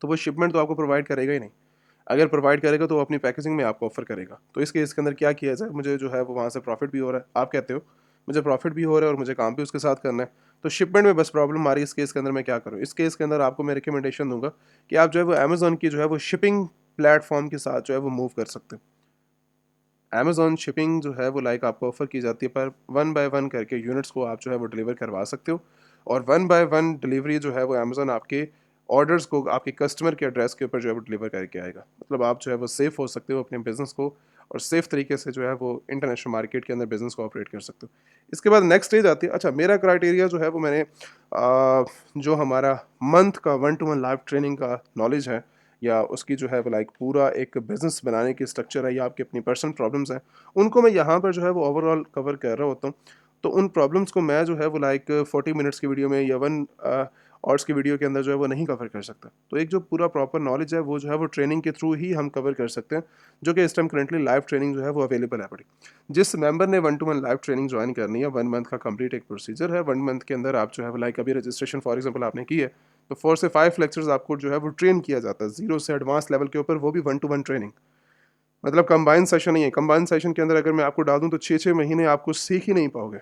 तो वो शिपमेंट तो आपको प्रोवाइड करेगा ही नहीं। अगर प्रोवाइड करेगा तो वो अपनी पैकेजिंग में आपको ऑफ़र करेगा। तो इस केस के अंदर क्या किया जाए, मुझे जो है वो वहाँ से प्रॉफ़िट भी हो रहा है, आप कहते हो मुझे प्रॉफ़िट भी हो रहा है और मुझे काम भी उसके साथ करना है, तो शिपमेंट में बस प्रॉब्लम आ रही है, इस केस के अंदर मैं क्या करूँ? इस केस के अंदर आपको मैं रिकमेंडेशन दूँगा कि आप जो है वो अमेज़न की जो है वो शिपिंग प्लेटफ़ॉर्म के साथ जो है वो मूव कर सकते हो। अमेज़न शिपिंग जो है वो लाइक आपको ऑफ़र की जाती है, पर 1 बाय 1 करके यूनिट्स को आप जो है वो डिलीवर करवा सकते हो, और 1 बाय 1 डिलीवरी जो है वो अमेज़न आपके ऑर्डर्स को आपके कस्टमर के एड्रेस के ऊपर जो है वो डिलीवर करके आएगा। मतलब आप जो है वो सेफ़ हो सकते हो अपने बिज़नेस को, और सेफ़ तरीके से जो है वो इंटरनेशनल मार्केट के अंदर बिज़नेस को ऑपरेट कर सकते हो। इसके बाद नेक्स्ट स्टेज आती है। अच्छा, मेरा क्राइटेरिया जो है वो मैंने जो हमारा मंथ का 1 टू 1 लाइव ट्रेनिंग का नॉलेज है, या उसकी जो है वो लाइक पूरा एक बिज़नेस बनाने की स्ट्रक्चर है, या आपकी अपनी पर्सनल प्रॉब्लम्स हैं, उनको मैं यहाँ पर जो है वो ओवरऑल कवर कर रहा होता हूँ। तो उन प्रॉब्लम्स को मैं जो है वो लाइक 40 मिनट्स की वीडियो में, या 1 आवर्स की वीडियो के अंदर जो है वो नहीं कवर कर सकता। तो एक जो पूरा प्रॉपर नॉलेज है वो जो है वो ट्रेनिंग के थ्रू ही हम कवर कर सकते हैं, जो कि इस टाइम करंटली लाइव ट्रेनिंग जो है वो अवेलेबल है पड़ी। जिस मेंबर ने 1 टू 1 लाइव ट्रेनिंग ज्वाइन करनी है, 1 मंथ का कंप्लीट एक प्रोसीजर है। 1 मंथ के अंदर आप जो है वो लाइक अभी रजिस्ट्रेशन फॉर एग्जांपल आपने की है, तो 4 से 5 लेक्चर्स आपको जो है वो ट्रेन किया जाता है, 0 से एडवांस लेवल के ऊपर, वो भी 1 टू 1 ट्रेनिंग। मतलब कंबाइंड सेशन नहीं है, कंबाइंड सेशन के अंदर अगर मैं आपको डाल दूँ तो 6-6 महीने आप कुछ सीख ही नहीं पाओगे।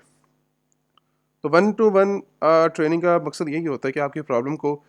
तो 1 टू 1 ट्रेनिंग का मकसद यही होता है कि आपकी प्रॉब्लम को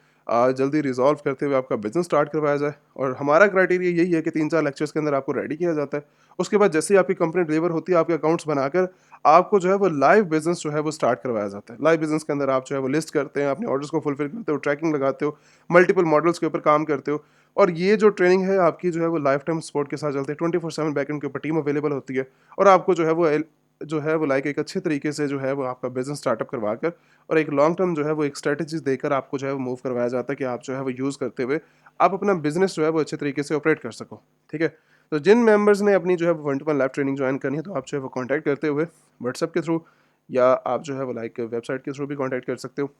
जल्दी रिज़ॉल्व करते हुए आपका बिज़नेस स्टार्ट करवाया जाए, और हमारा क्राइटेरिया यही है कि 3-4 लेक्चर्स के अंदर आपको रेडी किया जाता है। उसके बाद जैसे ही आपकी कंपनी डिलीवर होती है, आपके अकाउंट्स बनाकर आपको जो है वो लाइव बिज़नेस जो है वो स्टार्ट करवाया जाता है। लाइव बिज़नेस के अंदर आप जो है वो लिस्ट करते हैं, अपने ऑर्डर्स को फुलफ़िल करते हो, ट्रैकिंग लगाते हो, मल्टीपल मॉडल्स के ऊपर काम करते हो, और ये जो ट्रेनिंग है आपकी जो है वो लाइफ टाइम सपोर्ट के साथ चलती है। 24/7 बैकएंड के ऊपर टीम अवेलेबल होती है, और आपको जो है वो लाइक एक अच्छे तरीके से जो है वो आपका बिज़नेस स्टार्टअप करवाकर, और एक लॉन्ग टर्म जो है वो एक स्ट्रेटजीज़ देकर आपको जो है वो मूव करवाया जाता है, कि आप जो है वो यूज़ करते हुए आप अपना बिज़नेस जो है वो अच्छे तरीके से ऑपरेट कर सको। ठीक है? तो जिन मेंबर्स ने अपनी जो है वो 1 टू 1 लाइव ट्रेनिंग जॉइन करनी है, तो आप जो है वो कॉन्टैक्ट करते हुए व्हाट्सएप के थ्रू, या आप जो है वो लाइक वेबसाइट के थ्रू भी कॉन्टैक्ट कर सकते हो।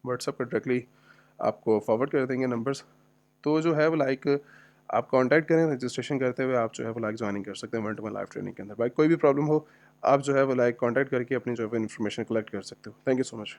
व्हाट्सएप पर डायरेक्टली आपको फॉरवर्ड कर देंगे नंबर्स। तो जो है वो लाइक आप कांटेक्ट करें, रजिस्ट्रेशन करते हुए आप जो है वो लाइक ज्वाइनिंग कर सकते हैं 1 टू 1 लाइव ट्रेनिंग के अंदर। भाई कोई भी प्रॉब्लम हो, आप जो है वो लाइक कांटेक्ट करके अपनी जो है वो इन्फॉर्मेशन कलेक्ट कर सकते हो। Thank you so much.